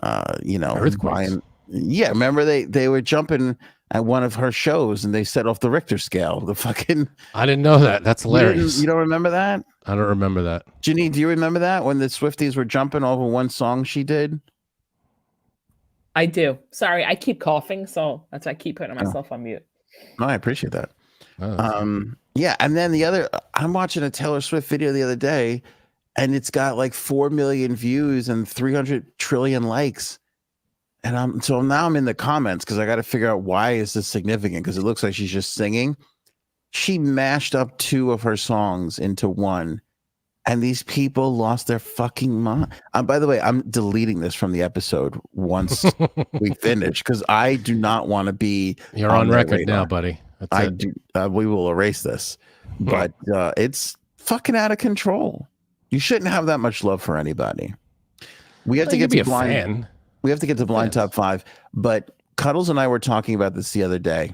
earthquakes. Yeah, remember they were jumping at one of her shows and they set off the Richter scale. The fucking I didn't know that. That's hilarious. You don't remember that? I don't remember that. Janine, do you remember that when the Swifties were jumping over one song she did? I do. Sorry, I keep coughing, so that's why I keep putting myself on mute. No, I appreciate that. Yeah, and then I'm watching a Taylor Swift video the other day, and it's got like 4 million views and 300 trillion likes. And I'm in the comments because I got to figure out why is this significant, because it looks like she's just singing. She mashed up 2 of her songs into one, and these people lost their fucking mind. By the way, I'm deleting this from the episode once we finish because I do not want to be. You're on record now, buddy. We will erase this. but it's fucking out of control. You shouldn't have that much love for anybody. We have to get to blind. Fan. We have to get to blind top 5. But Cuddles and I were talking about this the other day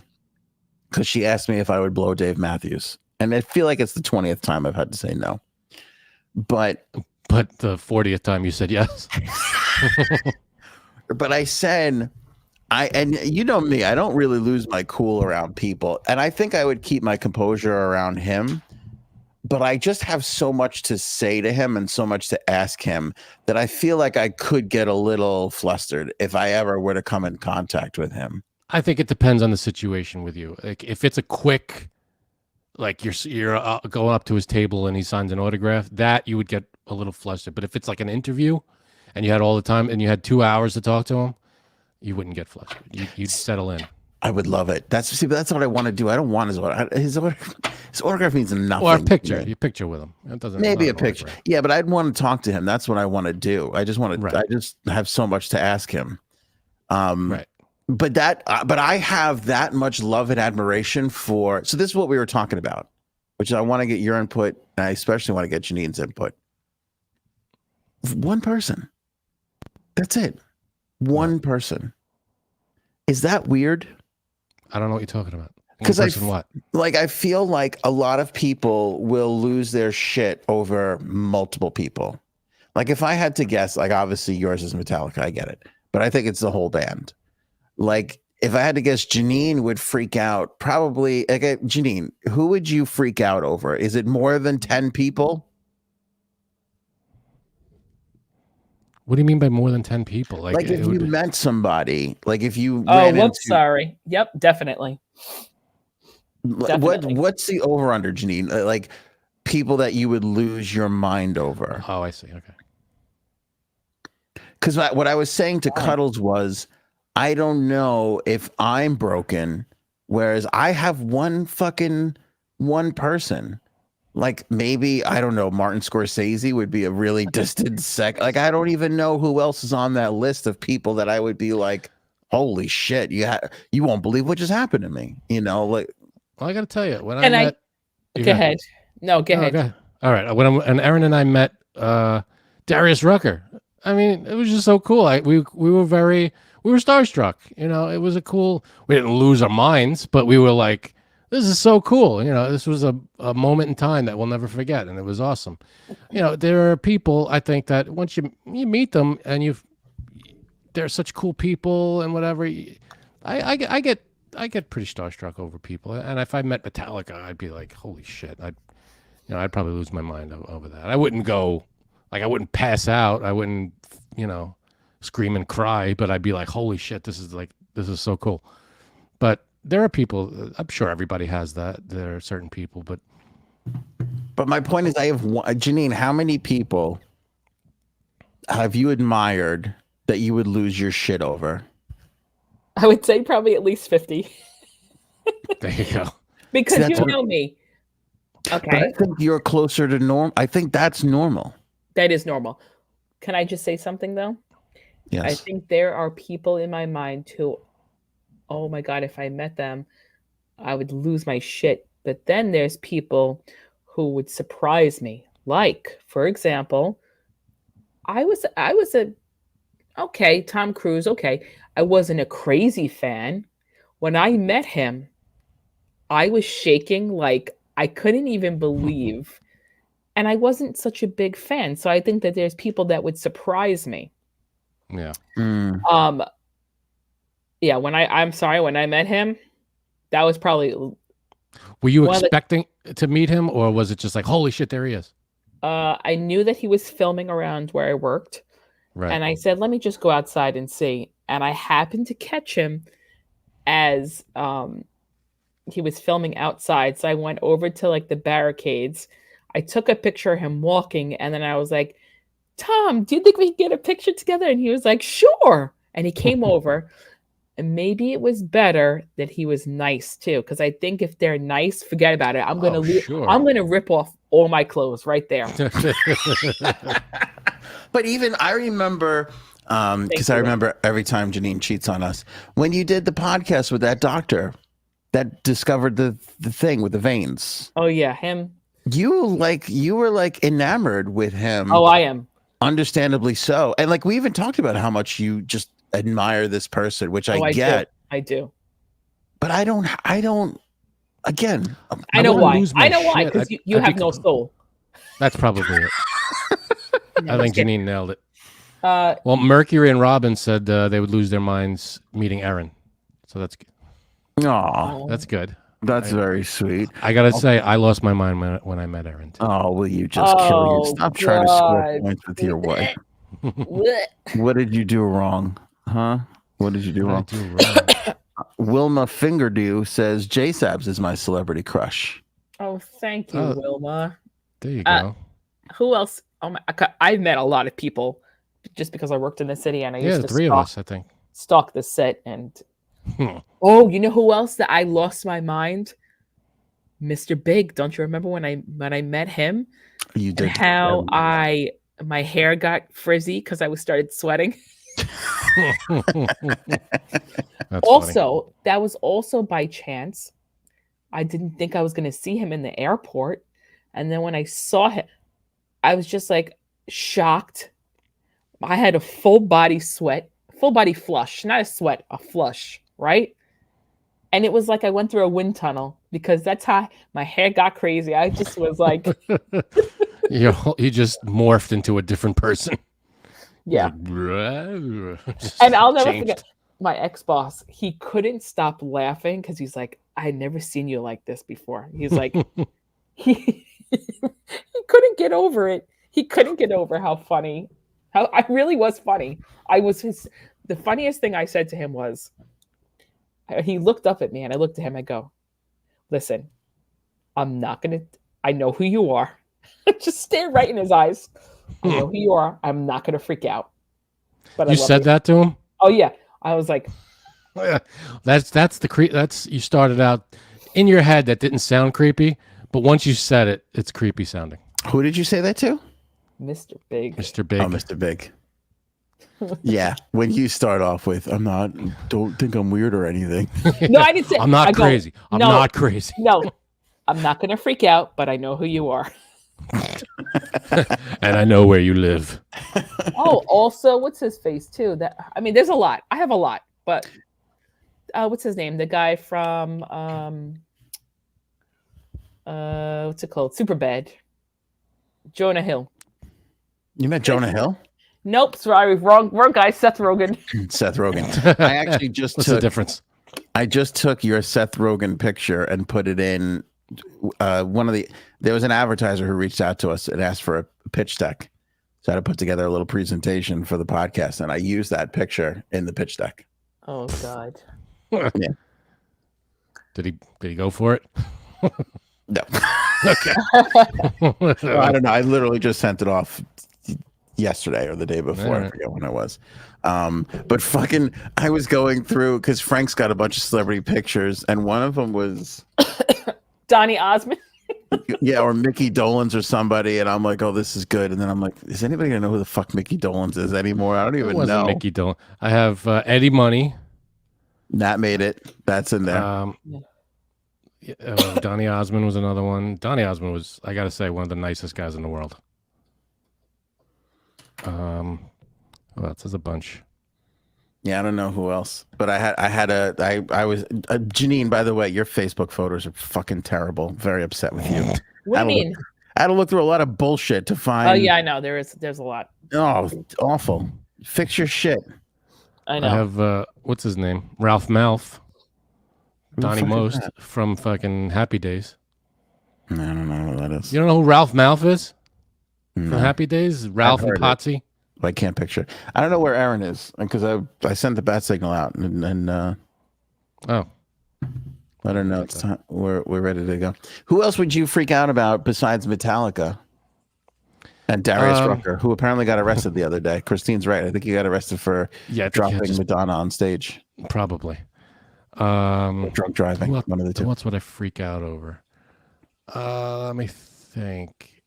because she asked me if I would blow Dave Matthews, and I feel like it's the 20th time I've had to say no. But the 40th time you said yes. But I said, and you know me, I don't really lose my cool around people, and I think I would keep my composure around him. But I just have so much to say to him and so much to ask him that I feel like I could get a little flustered if I ever were to come in contact with him. I think it depends on the situation with you. Like if it's a quick, like you're going up to his table and he signs an autograph, that you would get a little flustered. But if it's like an interview and you had all the time and you had 2 hours to talk to him, you wouldn't get flustered. You'd settle in. I would love it. That's what I want to do. I don't want his autograph. His autograph means nothing. Or a picture. You picture with him. It doesn't. Maybe a picture. Yeah, but I'd want to talk to him. That's what I want to do. I just want to. Right. I just have so much to ask him. Right. But I have that much love and admiration for. So this is what we were talking about, which I want to get your input, and I especially want to get Janine's input. One person. That's it. One person. Is that weird? I don't know what you're talking about. Because I feel like a lot of people will lose their shit over multiple people. Like if I had to guess, like obviously yours is Metallica, I get it, but I think it's the whole band. Like if I had to guess, Janine would freak out. Probably, okay, Janine, who would you freak out over? Is it more than 10 people? What do you mean by more than 10 people? Like if you met somebody, like if you sorry. Yep, definitely. What's the over under, Janine? Like people that you would lose your mind over. Oh, I see. Okay. Because what I was saying to Cuddles was, I don't know if I'm broken, whereas I have one person. Like maybe, I don't know, Martin Scorsese would be a really distant like I don't even know who else is on that list of people that I would be like, holy shit, you won't believe what just happened to me. You know, like. Well, I got to tell you, go ahead. No, go ahead. Okay. All right. When Aaron and I met Darius Rucker, I mean, it was just so cool. We were starstruck. You know, it was we didn't lose our minds, but we were like, this is so cool. You know, this was a moment in time that we'll never forget, and it was awesome. You know, there are people, I think, that once you meet them and they're such cool people and whatever, I get pretty starstruck over people. And if I met Metallica, I'd be like, holy shit. I'd probably lose my mind over that. I wouldn't go, like I wouldn't pass out. I wouldn't, scream and cry, but I'd be like, holy shit, this is so cool. But there are people, I'm sure everybody has that. There are certain people, but my point is, I have Janine, how many people have you admired that you would lose your shit over? I would say probably at least 50. There you go. Because you know me. Okay. But I think you're closer to normal. I think that's normal. That is normal. Can I just say something though? Yes. I think there are people in my mind who, oh my God, if I met them, I would lose my shit. But then there's people who would surprise me. Like, for example, I was okay, Tom Cruise, okay. I wasn't a crazy fan. When I met him, I was shaking like I couldn't even believe. And I wasn't such a big fan. So I think that there's people that would surprise me. Yeah. Yeah, when I met him, that was probably. Were you expecting to meet him, or was it just like, holy shit, there he is? I knew that he was filming around where I worked. Right. And I said, let me just go outside and see. And I happened to catch him as he was filming outside. So I went over to like the barricades. I took a picture of him walking, and then I was like, Tom, do you think we can get a picture together? And he was like, sure. And he came over. And maybe it was better that he was nice too, because I think if they're nice, forget about it. I'm gonna rip off all my clothes right there. But even I remember, because I remember every time Janine cheats on us, when you did the podcast with that doctor, that discovered the thing with the veins. Oh yeah, him. You were like enamored with him. Oh, I am. Understandably so. And like we even talked about how much you just admire this person, which I get. I do. But I don't again. I know why. lose my I know why, shit. because you have no soul. That's probably it. I think Janine nailed it. Uh, Well, Mercury and Robin said they would lose their minds meeting Erin. So that's Aw, that's good. that's very sweet. I gotta say, I lost my mind when I met Erin. Too. Oh, will you just kill you? Stop trying to score points with your wife. What did you do wrong? Huh? What did you do wrong? Wilma Fingerdew says J-Sabs is my celebrity crush. Oh, thank you, Wilma. There you go. Who else? Oh my! I've met a lot of people just because I worked in the city and I used to three of us, I think. stalk the set. And oh, you know who else that I lost my mind? Mr. Big. Don't you remember when I met him? You did. And how my hair got frizzy because I started sweating. Also, funny. That was also by chance. I didn't think I was going to see him in the airport. And then when I saw him, I was just like shocked. I had a full body flush, not a sweat, a flush, right? And it was like I went through a wind tunnel because that's how my hair got crazy. I just was like, you just morphed into a different person. Yeah. And I'll never forget my ex-boss. He couldn't stop laughing because he's like, I never seen you like this before. He's like, he couldn't get over it. He couldn't get over how I really was funny. The funniest thing I said to him was, he looked up at me and I looked at him. I go, listen, I know who you are. Just stare right in his eyes. I know who you are. I'm not going to freak out. But you said that to him? Oh yeah. I was like, that's you started out in your head. That didn't sound creepy, but once you said it, it's creepy sounding. Who did you say that to? Mr. Big. Mr. Big. Oh, Mr. Big. Yeah. When you start off with, don't think I'm weird or anything. No, I didn't say I'm not crazy. I'm not crazy. No, I'm not going to freak out, but I know who you are. And I know where you live. Oh, also, what's his face too? There's a lot. I have a lot, but what's his name? The guy from what's it called? Superbad. Jonah Hill. You met Jonah Hill? Nope, sorry, wrong guy. Seth Rogen. Seth Rogen. I actually just What's the difference? I just took your Seth Rogen picture and put it in there was an advertiser who reached out to us and asked for a pitch deck. So I had to put together a little presentation for the podcast, and I used that picture in the pitch deck. Oh God. Yeah. Did he go for it? No. Okay. Well, I don't know. I literally just sent it off yesterday or the day before. Right. I forget when it was. But fucking, I was going through because Frank's got a bunch of celebrity pictures, and one of them was Donny Osmond. Yeah, or Mickey Dolenz or somebody, and I'm like, oh, this is good. And then I'm like, is anybody gonna know who the fuck Mickey Dolenz is anymore? I don't even know. Mickey Dolenz. I have Eddie Money. That made it. That's in there. Donny Osmond was another one. Donny Osmond was, I gotta say, one of the nicest guys in the world. Well, there's a bunch. Yeah, I don't know who else, but I was Janine. By the way, your Facebook photos are fucking terrible. Very upset with you. What do you mean? I had to look through a lot of bullshit to find. Oh yeah, I know. There's a lot. Oh, awful. Fix your shit. I know. I have what's his name? Ralph Malph. Donnie Most from fucking Happy Days. I don't know who that is. You don't know who Ralph Malph is? No. From Happy Days? Ralph and Potsy? I can't picture. I don't know where Aaron is because I sent the bat signal out and oh, let her know it's time. We're ready to go. Who else would you freak out about besides Metallica and Darius Rucker, who apparently got arrested the other day? Christine's right. I think he got arrested for dropping Madonna on stage. Probably. Drunk driving. One of the two. What's what I freak out over? Let me think.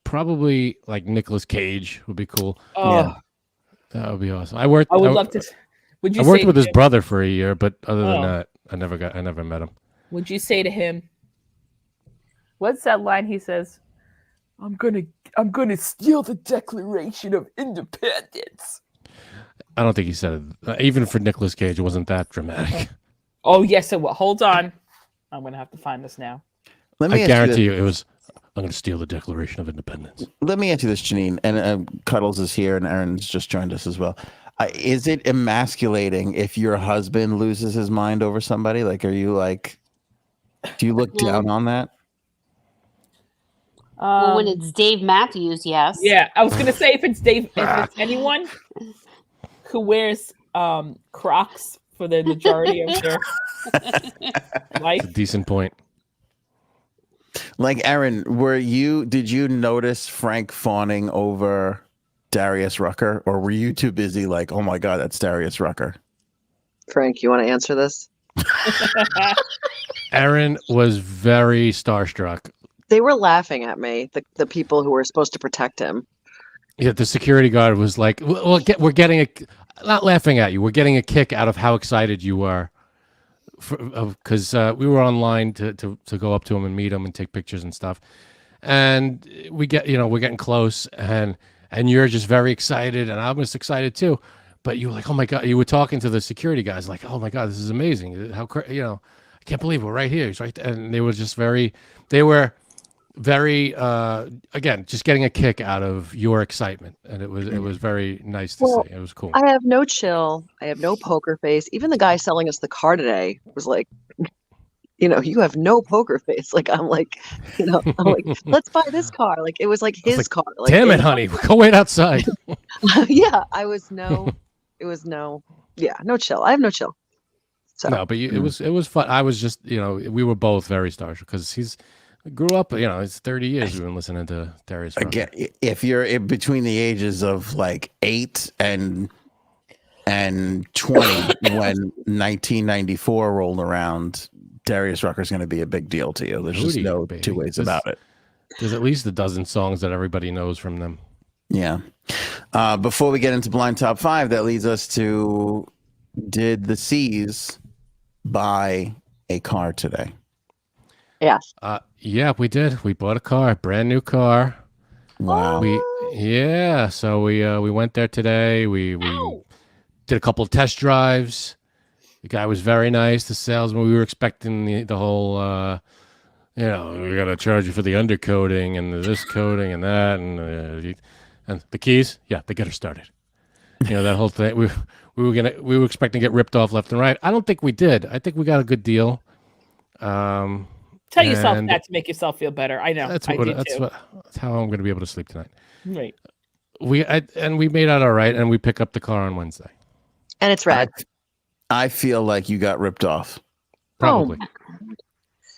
Probably like Nicolas Cage would be cool. Oh, yeah. That would be awesome. I would love to. I worked with his brother for a year, but other than that, I never met him. Would you say to him, what's that line he says? I'm gonna steal the Declaration of Independence. I don't think he said it. Even for Nicolas Cage, it wasn't that dramatic. Oh, yes, it will. Hold on. I'm going to have to find this now. I guarantee you it was, I'm going to steal the Declaration of Independence. Let me ask you this, Janine, and Cuddles is here, and Aaron's just joined us as well. Is it emasculating if your husband loses his mind over somebody? Like, are you like, do you look down on that? Well, when it's Dave Matthews, yes. Yeah, I was going to say if it's anyone who wears Crocs for the majority of their life. That's a decent point. Like, Aaron, did you notice Frank fawning over Darius Rucker, or were you too busy like, oh my God, that's Darius Rucker? Frank, you want to answer this? Aaron was very starstruck. They were laughing at me, the people who were supposed to protect him. Yeah, the security guard was like, we're getting not laughing at you. We're getting a kick out of how excited you were. Because we were online to go up to him and meet him and take pictures and stuff. And we're getting close and you're just very excited. And I was excited too. But you were like, oh my God, you were talking to the security guys like, oh my God, this is amazing. I can't believe we're right here. He's right there. And they were very again, just getting a kick out of your excitement, and it was very nice to see. It was cool. I have no chill. I have no poker face. Even the guy selling us the car today was like, you have no poker face. Like, I'm like, let's buy this car. Like, it was like his car. Like, damn it, honey, go wait outside. Yeah, no chill. I have no chill. So. No, but it was fun. I was just, we were both very starstruck because he's grew up, it's 30 years we've been listening to Darius Rucker. Again, if you're in between the ages of like 8 and 20 when 1994 rolled around, Darius Rucker's going to be a big deal to you. There's just no two ways about it. There's at least a dozen songs that everybody knows from them. Yeah. Before we get into Blind Top 5, that leads us to, did the C's buy a car today? Yes. Yeah, we did. We bought a car, a brand new car. Wow. So we went there today. We did a couple of test drives. The guy was very nice. The salesman, we were expecting the whole, we got to charge you for the undercoating and this coating and that and the keys. Yeah, they get her started. That whole thing. We were expecting to get ripped off left and right. I don't think we did. I think we got a good deal. Tell yourself that to make yourself feel better. I know. That's how I'm going to be able to sleep tonight. Right. We made out all right, and we pick up the car on Wednesday. And it's red. I feel like you got ripped off. Probably.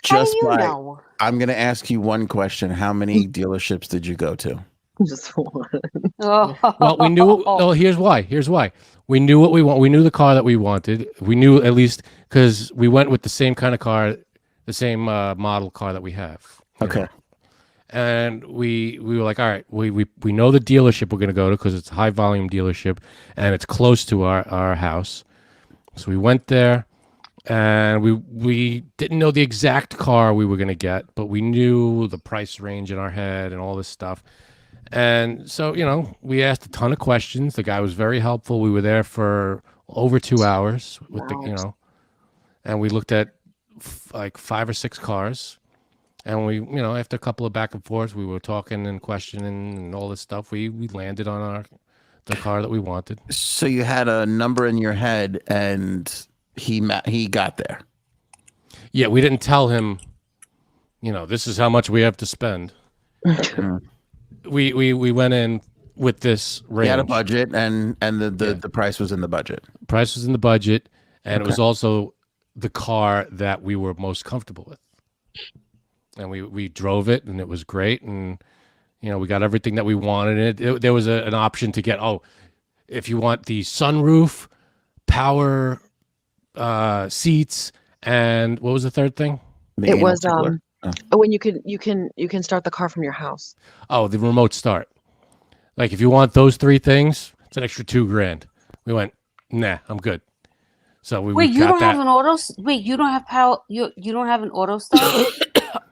I'm going to ask you one question. How many dealerships did you go to? Just one. Well, we knew. Oh, here's why. We knew what we want. We knew the car that we wanted. We knew at least because we went with the same kind of car. The same model car that we have. Okay. And we were like, all right, we know the dealership we're going to go to because it's a high volume dealership and it's close to our house. So we went there and we didn't know the exact car we were going to get, but we knew the price range in our head and all this stuff. And so, we asked a ton of questions. The guy was very helpful. We were there for over 2 hours with and we looked at like 5 or 6 cars, and we after a couple of back and forths, we were talking and questioning and all this stuff. We landed on the car that we wanted. So you had a number in your head, and he got there. Yeah, we didn't tell him, this is how much we have to spend. we went in with this range. You had a budget, and the price was in the budget. Price was in the budget, and it was also the car that we were most comfortable with, and we drove it, and it was great, and we got everything that we wanted. There was an option to get if you want the sunroof, power seats, and what was the third thing? It was when you can start the car from your house. Oh, the remote start. Like if you want those 3 things, it's an extra $2,000. We went, nah, I'm good. So we Wait, you got don't that. have an auto. Wait, you don't have power. You don't have an auto start.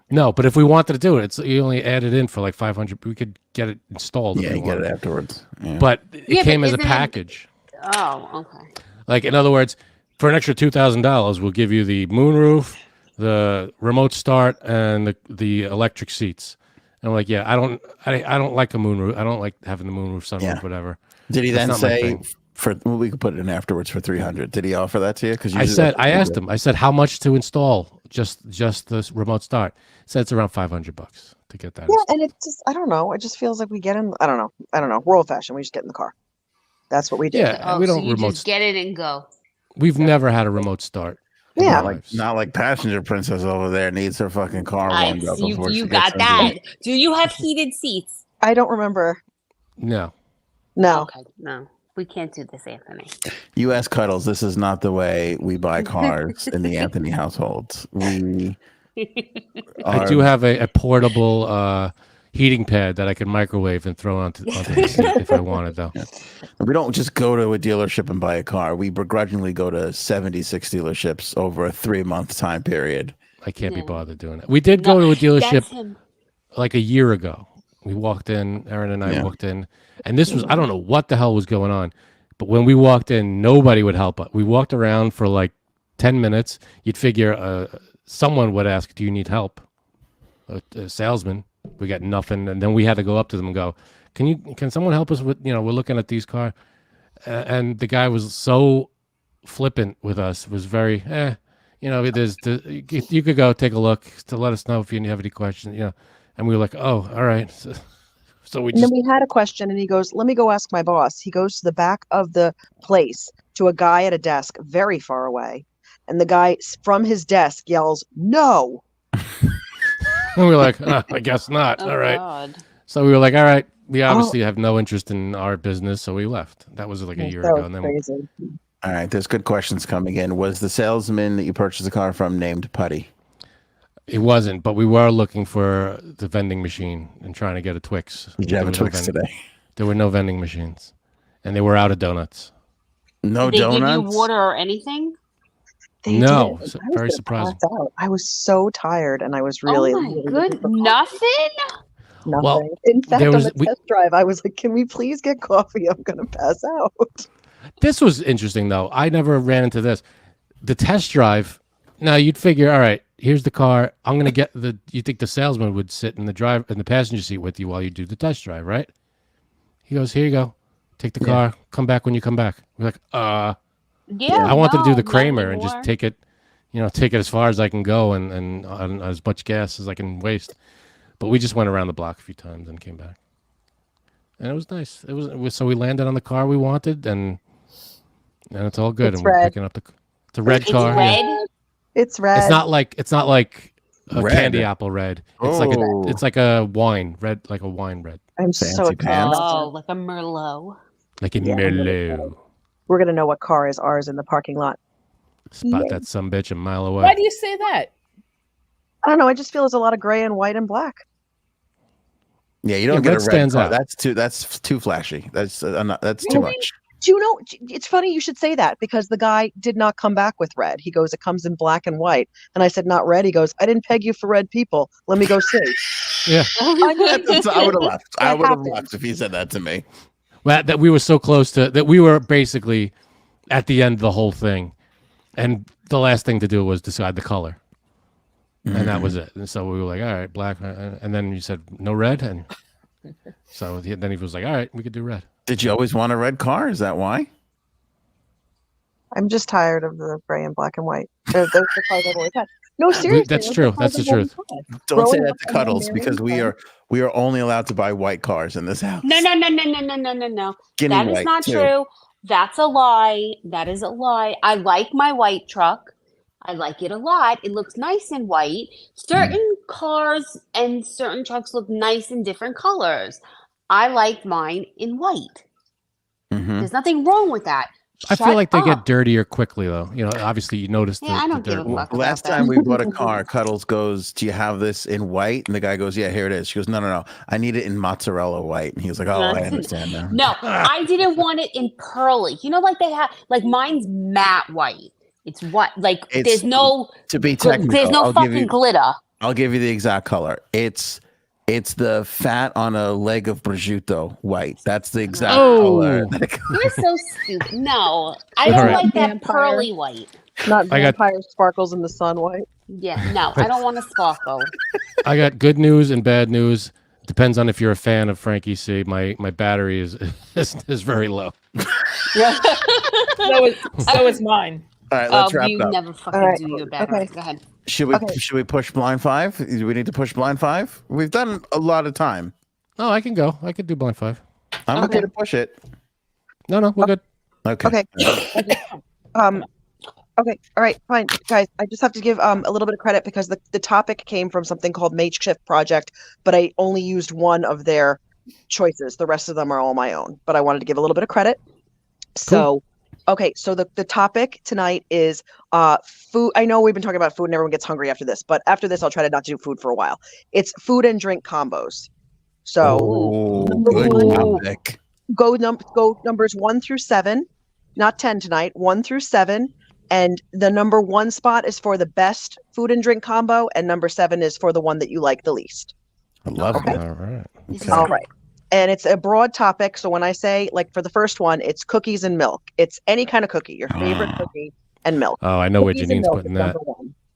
No, but if we wanted to do it, you only add it in for like 500. We could get it installed. Yeah, if we you get it wanted. afterwards. Yeah. But it Yeah, but came as a isn't it- package. Oh, okay. Like, in other words, for an extra $2,000, we'll give you the moonroof, the remote start, and the electric seats. And I'm like, yeah, I don't like a moonroof. I don't like having the moonroof, sunroof, Yeah. whatever. Did he That's then not my say thing. we could put it in afterwards for 300? Did he offer that to you? Because I asked him. I said, how much to install just this remote start? He said it's around $500 to get that. Yeah, installed. and it just, I don't know. It just feels like we get in. I don't know. We're old fashioned. We just get in the car. That's what we do. Yeah, Oh, we so don't you remote. just get it and go. We've never had a remote start. in Yeah. our lives. Not like passenger princess over there needs her fucking car warmed up before You she got gets that. into it. Do you have heated seats? I don't remember. No. No. Okay, no, we can't do this, Anthony. You ask Cuddles, this is not the way we buy cars in the Anthony household. We I do have a portable heating pad that I can microwave and throw onto the seat if I wanted, though. We don't just go to a dealership and buy a car. We begrudgingly go to 76 dealerships over a 3-month time period. I can't be Yeah. bothered doing it. We did go to a dealership That's him. like a year ago. We walked in, Aaron and I Yeah. walked in, and this was, I don't know what the hell was going on, but when we walked in, nobody would help us. We walked around for like 10 minutes. You'd figure someone would ask, do you need help? A salesman. We got nothing. And then we had to go up to them and go, can someone help us with, we're looking at these cars. And the guy was so flippant with us, was very, you could go take a look to let us know if you have any questions, And we were like, oh, all right. So we And then just, we had a question, and he goes, "Let me go ask my boss." He goes to the back of the place to a guy at a desk very far away, and the guy from his desk yells, "No!" and we were like, I guess not. Oh, All right. God. So we were like, all right, we obviously have no interest in our business, so we left. That was like a year That ago. was And then crazy. All right, there's good questions coming in. Was the salesman that you purchased the car from named Putty? it wasn't, but we were looking for the vending machine and trying to get a Twix. Did you have a There were no Twix vend- today? There were no vending machines, and they were out of donuts. No Did they give you donuts? water or anything? They No, did. so- I was very gonna surprising. pass out. I was so tired, and I was really, oh my really good, looking for nothing. nothing. Well, In fact, there on was- the test drive, I was like, "Can we please get coffee? I'm gonna pass out." This was interesting, though. I never ran into this. The test drive. Now you'd figure, all right, here's the car. I'm gonna get the. You think the salesman would sit in the passenger seat with you while you do the test drive, right? He goes, here you go, take the car. Come back when you come back. We're like, Yeah, I wanted to do no, the not Kramer and just anymore. take it, take it as far as I can go and on as much gas as I can waste. But we just went around the block a few times and came back, and it was nice. It was so we landed on the car we wanted, and it's all good. It's and we're red. picking up it's a red It's car. yeah. red. It's red. It's not like a Red. candy apple red. It's Oh. it's like a wine red, like a wine red, I'm so Fancy excited. pants. Oh, like a Merlot. like in Yeah. Merlot. We're gonna know what car is ours in the parking lot. Spot Yeah. that some bitch a mile away. Why do you say that? I don't know. I just feel there's a lot of gray and white and black. Yeah, you don't Yeah, get red a red stands car. out. That's too flashy. That's too Really? much. Do you know? It's funny you should say that because the guy did not come back with red. He goes, "It comes in black and white," and I said, "Not red." He goes, "I didn't peg you for red people. Let me go see." Yeah. I would have left. I That would have happened. left if he said that to me. Well, that we were so close to that we were basically at the end of the whole thing, and the last thing to do was decide the color, and that was it. And so we were like, all right, black, and then you said no red, and so then he was like, all right, we could do red. Did you always want a red car? Is that why? I'm just tired of the gray and black and white. Those are the cars I've always had. No, seriously, that's those are true. cars That's the I've always truth. had. Don't say Growing that up to in a Cuddles married because we are only allowed to buy white cars in this house. No. Skinny That is white, not too. true. That's a lie. That is a lie. I like my white truck. I like it a lot. It looks nice in white. Certain cars and certain trucks look nice in different colors. I like mine in white. Mhm. There's nothing wrong with that. I feel Shut like they up. get dirtier quickly, though. Obviously you notice Yeah, I the don't give dirt a more. fuck. Last about time that. we bought a car, Cuddles goes, "Do you have this in white?" And the guy goes, "Yeah, here it is." She goes, "No. I need it in mozzarella white." And he was like, "Oh, I understand now." No, I didn't want it in pearly. Like they have, like mine's matte white. It's what? Like It's- there's no To be technical, there's no fucking glitter. I'll give you the exact color. It's the fat on a leg of prosciutto white. That's the exact color. You're so stupid. No, I don't Alright. like that Vampire. pearly white. Not I got- vampire sparkles in the sun white. Yeah, no, I don't want to sparkle. I got good news and bad news. Depends on if you're a fan of Frankie C. My battery is very low. So is mine. All right, let's Oh, wrap you up. never fucking Alright, do your better. okay. Go ahead. Should we push blind 5? Do we need to push blind 5? We've done a lot of time. Oh, I can go. I could do blind 5. I'm okay Okay. to push it. No, we're good. Okay. Okay. Okay. All right. Fine, guys. I just have to give a little bit of credit because the topic came from something called Makeshift Project, but I only used one of their choices. The rest of them are all my own. But I wanted to give a little bit of credit. So, okay. So the topic tonight is food. I know we've been talking about food and everyone gets hungry after this, but after this, I'll try to not do food for a while. It's food and drink combos. So Oh, Number good one. topic. go numbers 1 through 7, not 10 tonight, 1 through 7. And the number 1 spot is for the best food and drink combo, and number 7 is for the one that you like the least. I love Okay. it. All right. This is All good. right. And it's a broad topic. So when I say, like, for the first one, it's cookies and milk. It's any kind of cookie, your favorite cookie and milk. Oh, I know where Cookies and Janine's milk putting is that. number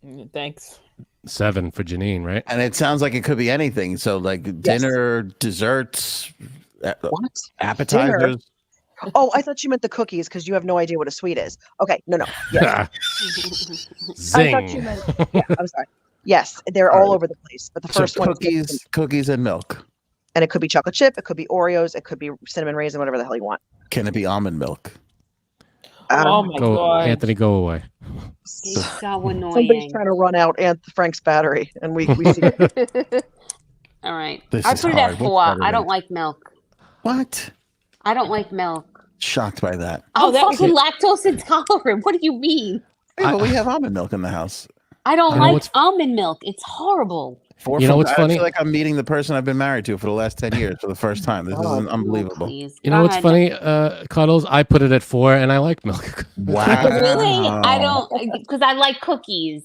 1. Thanks. 7 for Janine, right? And it sounds like it could be anything. So like dinner, desserts, What? appetizers. Oh, I thought you meant the cookies because you have no idea what a sweet is. Okay. No. Yes. I thought you Zing. meant, yeah, I'm sorry. Yes, they're all over the place. But the So first one is cookies and milk. and it could be chocolate chip, it could be Oreos, it could be cinnamon raisin, whatever the hell you want. Can it be almond milk? Oh my Go, god. Anthony, go away. It's so Somebody's annoying. trying to run out Frank's battery, and we see it. All right. This I is put it hard. at What's 4. better I don't than- like milk. What? I don't like milk. Shocked by that. Oh, I'm that was fucking lactose intolerant. What do you mean? Hey, but we have almond milk in the house. I don't You know like what's- almond milk. It's horrible. You know what's I funny? feel like I'm meeting the person I've been married to for the last 10 years for the first time. This is Oh, unbelievable. Please. You know Go what's ahead. funny, Cuddles? I put it at 4, and I like milk. Wow. Really? I don't, because I like cookies.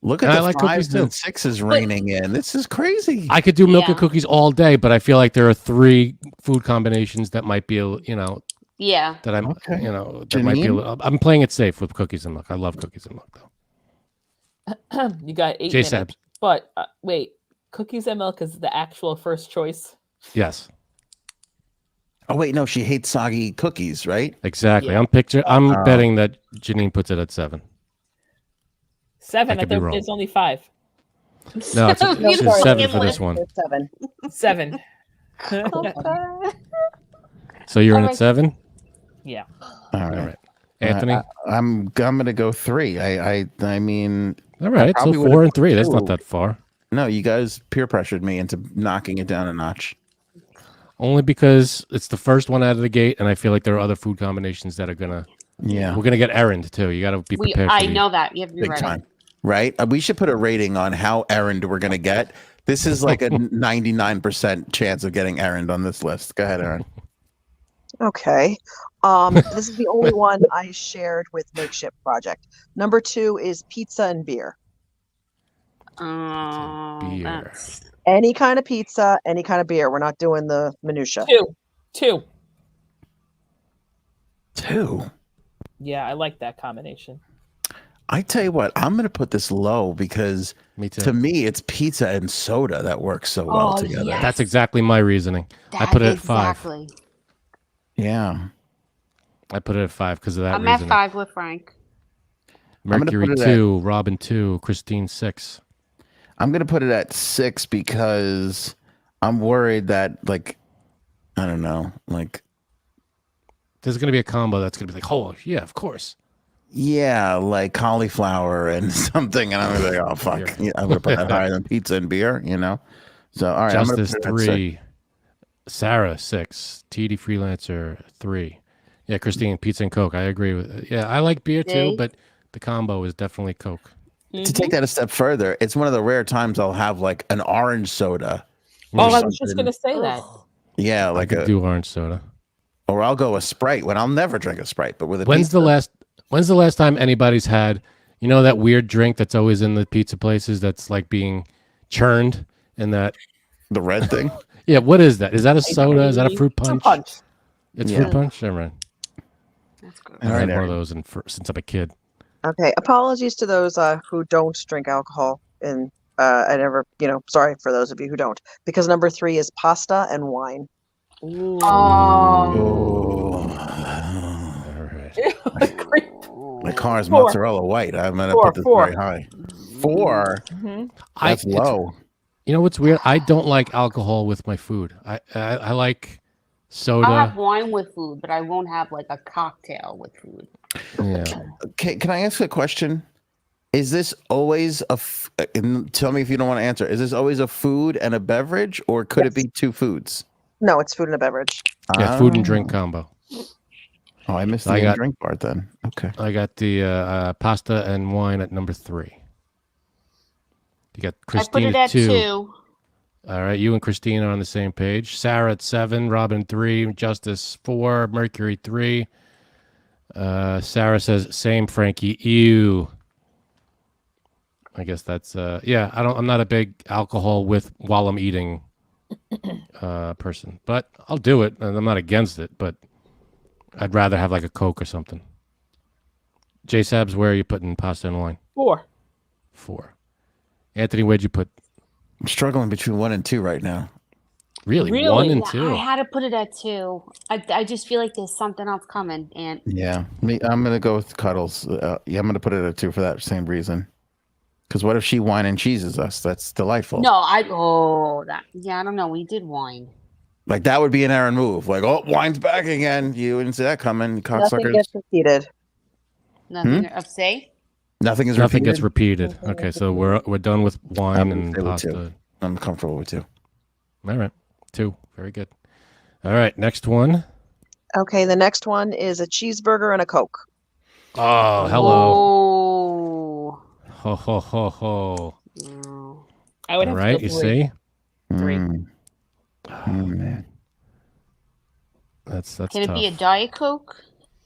Look at And I the like cookies 5s and too. 6s raining in. This is crazy. I could do milk and Yeah. cookies all day, but I feel like there are 3 food combinations that might be, Yeah. that I'm, Okay. that might be. Janine? I'm playing it safe with cookies and milk. I love cookies and milk, though. You got 8 J minutes. Sabs. But wait, cookies and milk is the actual first choice. Yes, Oh, wait, no, she hates soggy cookies, right? exactly. Yeah. I'm Oh. betting that Janine puts it at 7. 7. I I could be thought wrong. it's only 5. No, it's No, she's sorry. 7 for this one. There's 7. 7. So you're in All at right. 7. Yeah. All All right. right, Anthony. I'm gonna go 3. I mean, All right, so probably 4 would've and 3. That's two. not that far. no, you guys peer pressured me into knocking it down a notch. Only because it's the first one out of the gate, and I feel like there are other food combinations that are gonna. Yeah, We're gonna get errand too. You got to be prepared. I for these. know that. You have to be big ready. time. Right? We should put a rating on how errand we're gonna get. This is like a 99% chance of getting errand on this list. Go ahead, Aaron. Okay. This is the only one I shared with Makeshift Project. Number 2 is pizza and beer. Beer. That's- Any kind of pizza, any kind of beer. We're not doing the minutia. 2. 2. Yeah, I like that combination. I tell you what, I'm gonna put this low because Me too. to me it's pizza and soda that works so well Oh, together. yeah. That's exactly my reasoning. I that put it at 5. exactly. Yeah. I put it at 5 because of that I'm reasoning. at 5 with Frank. gonna Mercury put it 2, Robin 2, Christine 6. I'm gonna put it at 6 because I'm worried that like I don't know, like There's gonna be a combo that's gonna be like, oh yeah, of course. yeah, like cauliflower and something, and I'm gonna be like, oh fuck, Beer. yeah, I'm gonna put that higher than pizza and beer, you know. So all right, Justice I'm gonna put it at 3, Sarah 6, TD Freelancer 3. Yeah, Christine, pizza and Coke. I agree with. Yeah, I like beer too, See? but the combo is definitely Coke. 6. To take that a step further, it's one of the rare times I'll have like an orange soda. Oh, or I was just something. going to say that. Yeah, I like could a, do orange soda. or I'll go a Sprite when I'll never drink a Sprite, but with a When's pizza, the When's the last time anybody's had, that weird drink that's always in the pizza places that's like being churned in that? The red thing? Yeah, what is that? Is that a soda? Is that a fruit punch? It's Yeah. fruit punch? Never mind. That's good. I've All had right, one of those since I'm a kid. Okay, apologies to those who don't drink alcohol, and I never, sorry for those of you who don't, because number 3 is pasta and wine. Ooh. Oh. All right. My car is 4. mozzarella white. I'm going to 4, put this 4. very high. 4? Mhm. That's low. You know what's weird? I don't like alcohol with my food. I like soda. I'll have wine with food, but I won't have like a cocktail with food. Yeah. Okay, can I ask a question? Is this always and tell me if you don't want to answer. Is this always a food and a beverage, or could it be 2 foods? No, it's food and a beverage. Yeah, food and drink combo. Oh, I missed the drink part then. Okay. I got the pasta and wine at number 3. You got Christine I put it at 2. 2. All right, you and Christine are on the same page. Sarah at 7, Robin 3, Justice 4, Mercury 3. Sarah says same, Frankie. Ew. I guess that's I'm not a big alcohol while I'm eating person, but I'll do it, and I'm not against it, but I'd rather have like a Coke or something. J Sabs, where are you putting pasta and wine? 4. 4. Anthony, where'd you put? I'm struggling between 1 and 2 right now. Really? Really? 1 and Yeah, 2. I had to put it at 2. I just feel like there's something else coming, and Yeah, I'm gonna go with Cuddles. I'm gonna put it at 2 for that same reason. Because what if she wine and cheeses us? That's delightful. no, I don't know. We did wine. Like that would be an Aaron move. Like, oh, wine's back again. You didn't see that coming, Nothing cocksuckers. gets repeated. Nothing of say. Nothing is Nothing repeated. gets repeated. Okay, so we're done with wine I'm and okay with 2. pasta. I'm comfortable with 2. All right, 2. Very good. All right, next one. Okay, the next one is a cheeseburger and a Coke. Oh, hello. Oh. Ho ho ho ho. No. I would All have to right, go you 3. see? 3. Oh man. That's Can it tough. be a Diet Coke?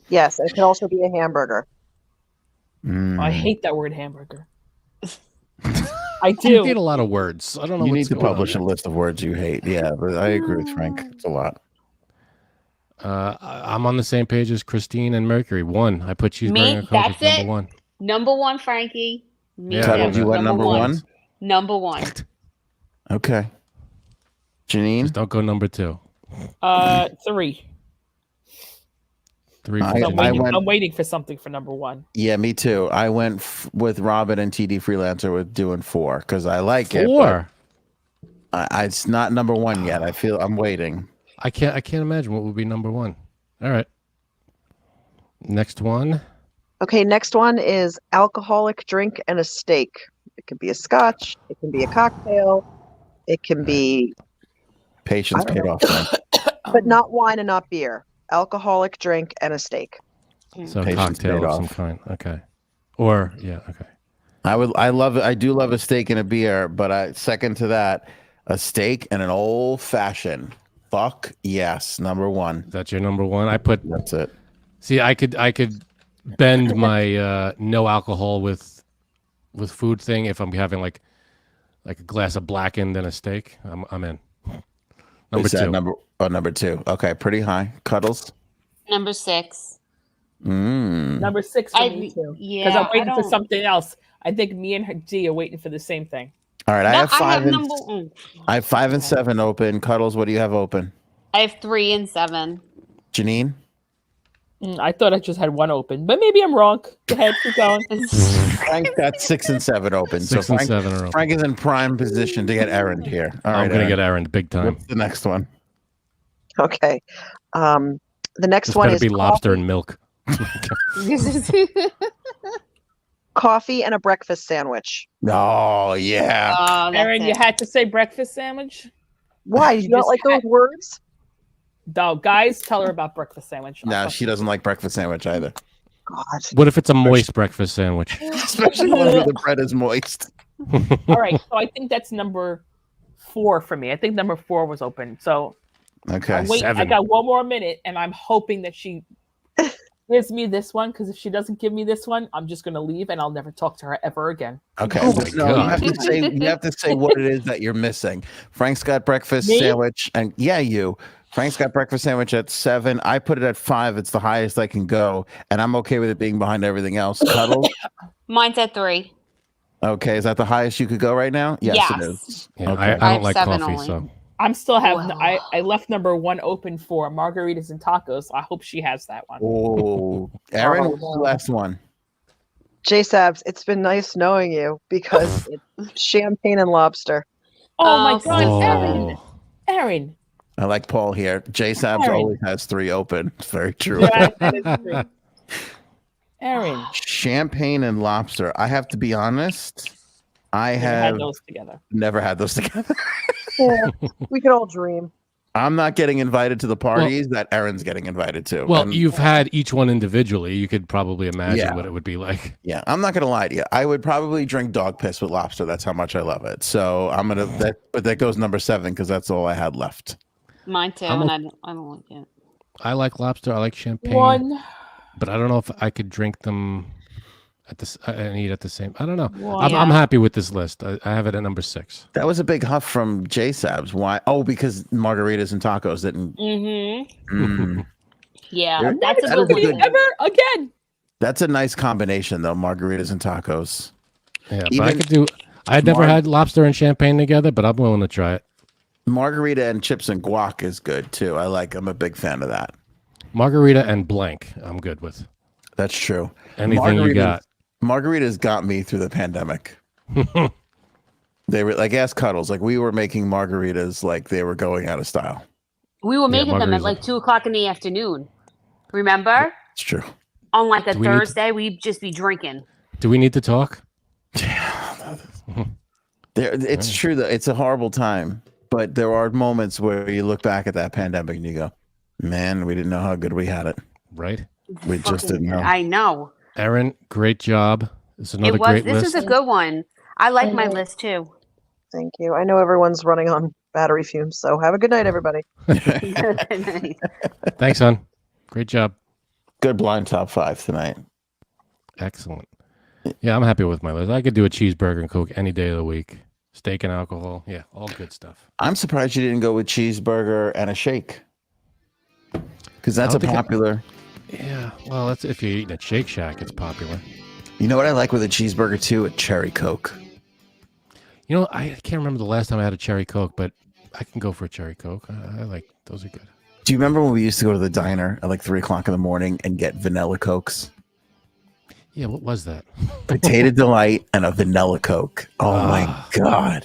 Yes, it could also be a hamburger. I hate that word hamburger. I You do. hate a lot of words. I don't know. You what's need to going on publish a there. list of words you hate. Yeah, but I agree with Frank. It's a lot. I'm on the same page as Christine and Mercury. 1. I put cheeseburger Me? and Coke as That's number it? 1. Number 1, Frankie. Me Yeah, too. Cuddles, you went number 1? Number 1. Okay. Janine? Just don't go number 2. 3. 3. I- for I'm Janine. waiting, went- I'm waiting for something for number 1. Yeah, me too. I went with Robin and TD Freelancer with doing 4 because I like it. 4. but it's not number 1 yet. I feel I'm waiting. I can't imagine what would be number 1. All right. Next one. Okay, next one is alcoholic drink and a steak. It can be a scotch. It can be a cocktail. It can be, Patience I don't paid know. off. Frank. but not wine and not beer. Alcoholic drink and a steak. So Patience cocktail paid of some off. kind. Okay. Or yeah. Okay. I love it. I do love a steak and a beer, but second to that, a steak and an old fashioned. Fuck yes, number 1. Is that your number 1? I put. That's it. See, I could bend my no alcohol with food thing if I'm having like a glass of blackened and a steak. I'm in. Number Is that 2. number 2. Okay, pretty high. Cuddles. Number 6. Number 6 for me too. Because I'm waiting for something else. I think me and her D are waiting for the same thing. All right, I have 5 and I have 5 and 7 open. Cuddles, what do you have open? I have 3 and 7. Janine? I thought I just had 1 open, but maybe I'm wrong. Go ahead, keep going. Frank got 6 and 7 open. 6 and 7 are open. Frank is in prime position to get errand here. All right, I'm gonna Aaron. get errand big time. What's the next one? Okay. The next This one better is be lobster and milk. coffee and a breakfast sandwich. Oh yeah. Oh, Aaron, you that's it. had to say breakfast sandwich? Why? You don't just like those words? No, guys, tell her about breakfast sandwich. No, she doesn't like breakfast sandwich either. God. What if it's a moist breakfast sandwich? Especially when the bread is moist. All right, so I think that's number 4 for me. I think number 4 was open. So Okay. wait, I 7. got 1 more minute, and I'm hoping that she gives me this one, because if she doesn't give me this one, I'm just gonna leave and I'll never talk to her ever again. Okay. Oh my You God. have to say what it is that you're missing. Frank's got breakfast Me? sandwich, and you. Frank's got breakfast sandwich at 7. I put it at 5. It's the highest I can go, and I'm okay with it being behind everything else. Cuddle. Mine's at 3. Okay, is that the highest you could go right now? Yes, it Yes. is. Yeah, Okay. I I have don't like 7 coffee, only. so I'm still have Wow. I left number 1 open for margaritas and tacos. I hope she has that one. Oh, Aaron, Oh, what's the no. last one? J-Sabs, it's been nice knowing you because it's champagne and lobster. Oh my Oh, god, Erin. oh, Erin. I like Paul here. J Sabs Aaron. always has 3 open. It's very true. Yeah, that is true. Erin. Champagne and lobster. I have to be honest. I Never have had those together. never had those together. Yeah, we could all dream. I'm not getting invited to the parties that Aaron's getting invited to. well, And, you've had each one individually. You could probably imagine Yeah. what it would be like. yeah, I'm not gonna lie to you. I would probably drink dog piss with lobster. That's how much I love it. So I'm gonna but that goes number 7 because that's all I had left. Mine too, I'm and a- I don't like it. I like lobster. I like champagne, 1, but I don't know if I could drink them at this and eat at the same. I don't know. One. I'm happy with this list. I have it at number 6. That was a big huff from J Sabs. Why? Oh, because margaritas and tacos didn't. Mm-hmm. Mm. Yeah, You're- that's a that good is a one. good- ever again. That's a nice combination, though. Margaritas and tacos. Yeah, but I Even could do. I had never Mar- had lobster and champagne together, but I'm willing to try it. Margarita and chips and guac is good too. I'm a big fan of that. Margarita and blank, I'm good with. That's true. Anything you got. Margaritas got me through the pandemic. They were like ass cuddles. Like we were making margaritas like they were going out of style. We were making them margaritas at like 2:00 in the afternoon. Remember? It's true. On like a Do we need to- Thursday, we'd just be drinking. Do we need to talk? It's true that it's a horrible time, but there are moments where you look back at that pandemic and you go, "Man, we didn't know how good we had it. Right? We just didn't know." I know. Erin, great job. It's another It was. great This list. is a good one. I like my Mhm. list too. Thank you. I know everyone's running on battery fumes, so have a good night, everybody. Thanks, hon. Great job. Good blind top 5 tonight. Excellent. Yeah, I'm happy with my list. I could do a cheeseburger and Coke any day of the week. Steak and alcohol. Yeah, all good stuff. I'm surprised you didn't go with cheeseburger and a shake, because that's I a don't think popular. Yeah, well, that's if you're eating at Shake Shack, it's popular. You know what I like with a cheeseburger too? A cherry Coke. You know, I can't remember the last time I had a cherry Coke, but I can go for a cherry Coke. I like those are good. Do you remember when we used to go to the diner at like 3:00 in the morning and get vanilla Cokes? Yeah, what was that? Potato Delight and a vanilla Coke. Oh my Ah. God.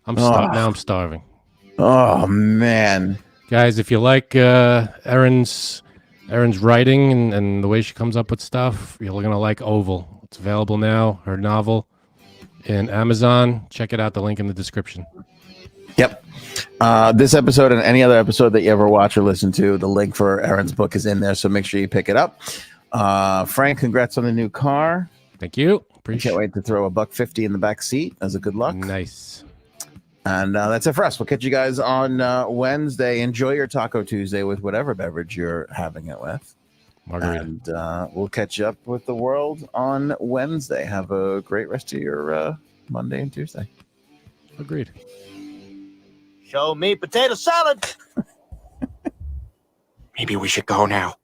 Now I'm starving. Oh man. Guys, if you like Erin's writing and the way she comes up with stuff, you're gonna like Oval. It's available now. Her novel in Amazon. Check it out. The link in the description. Yep. This episode and any other episode that you ever watch or listen to, the link for Erin's book is in there. So make sure you pick it up. Frank, congrats on the new car. Thank you. I Appreciate can't wait to throw $1.50 in the back seat as a good luck. Nice. And that's it for us. We'll catch you guys on Wednesday. Enjoy your Taco Tuesday with whatever beverage you're having it with. Margarita. And we'll catch you up with the world on Wednesday. Have a great rest of your Monday and Tuesday. Agreed. Show me potato salad. Maybe we should go now.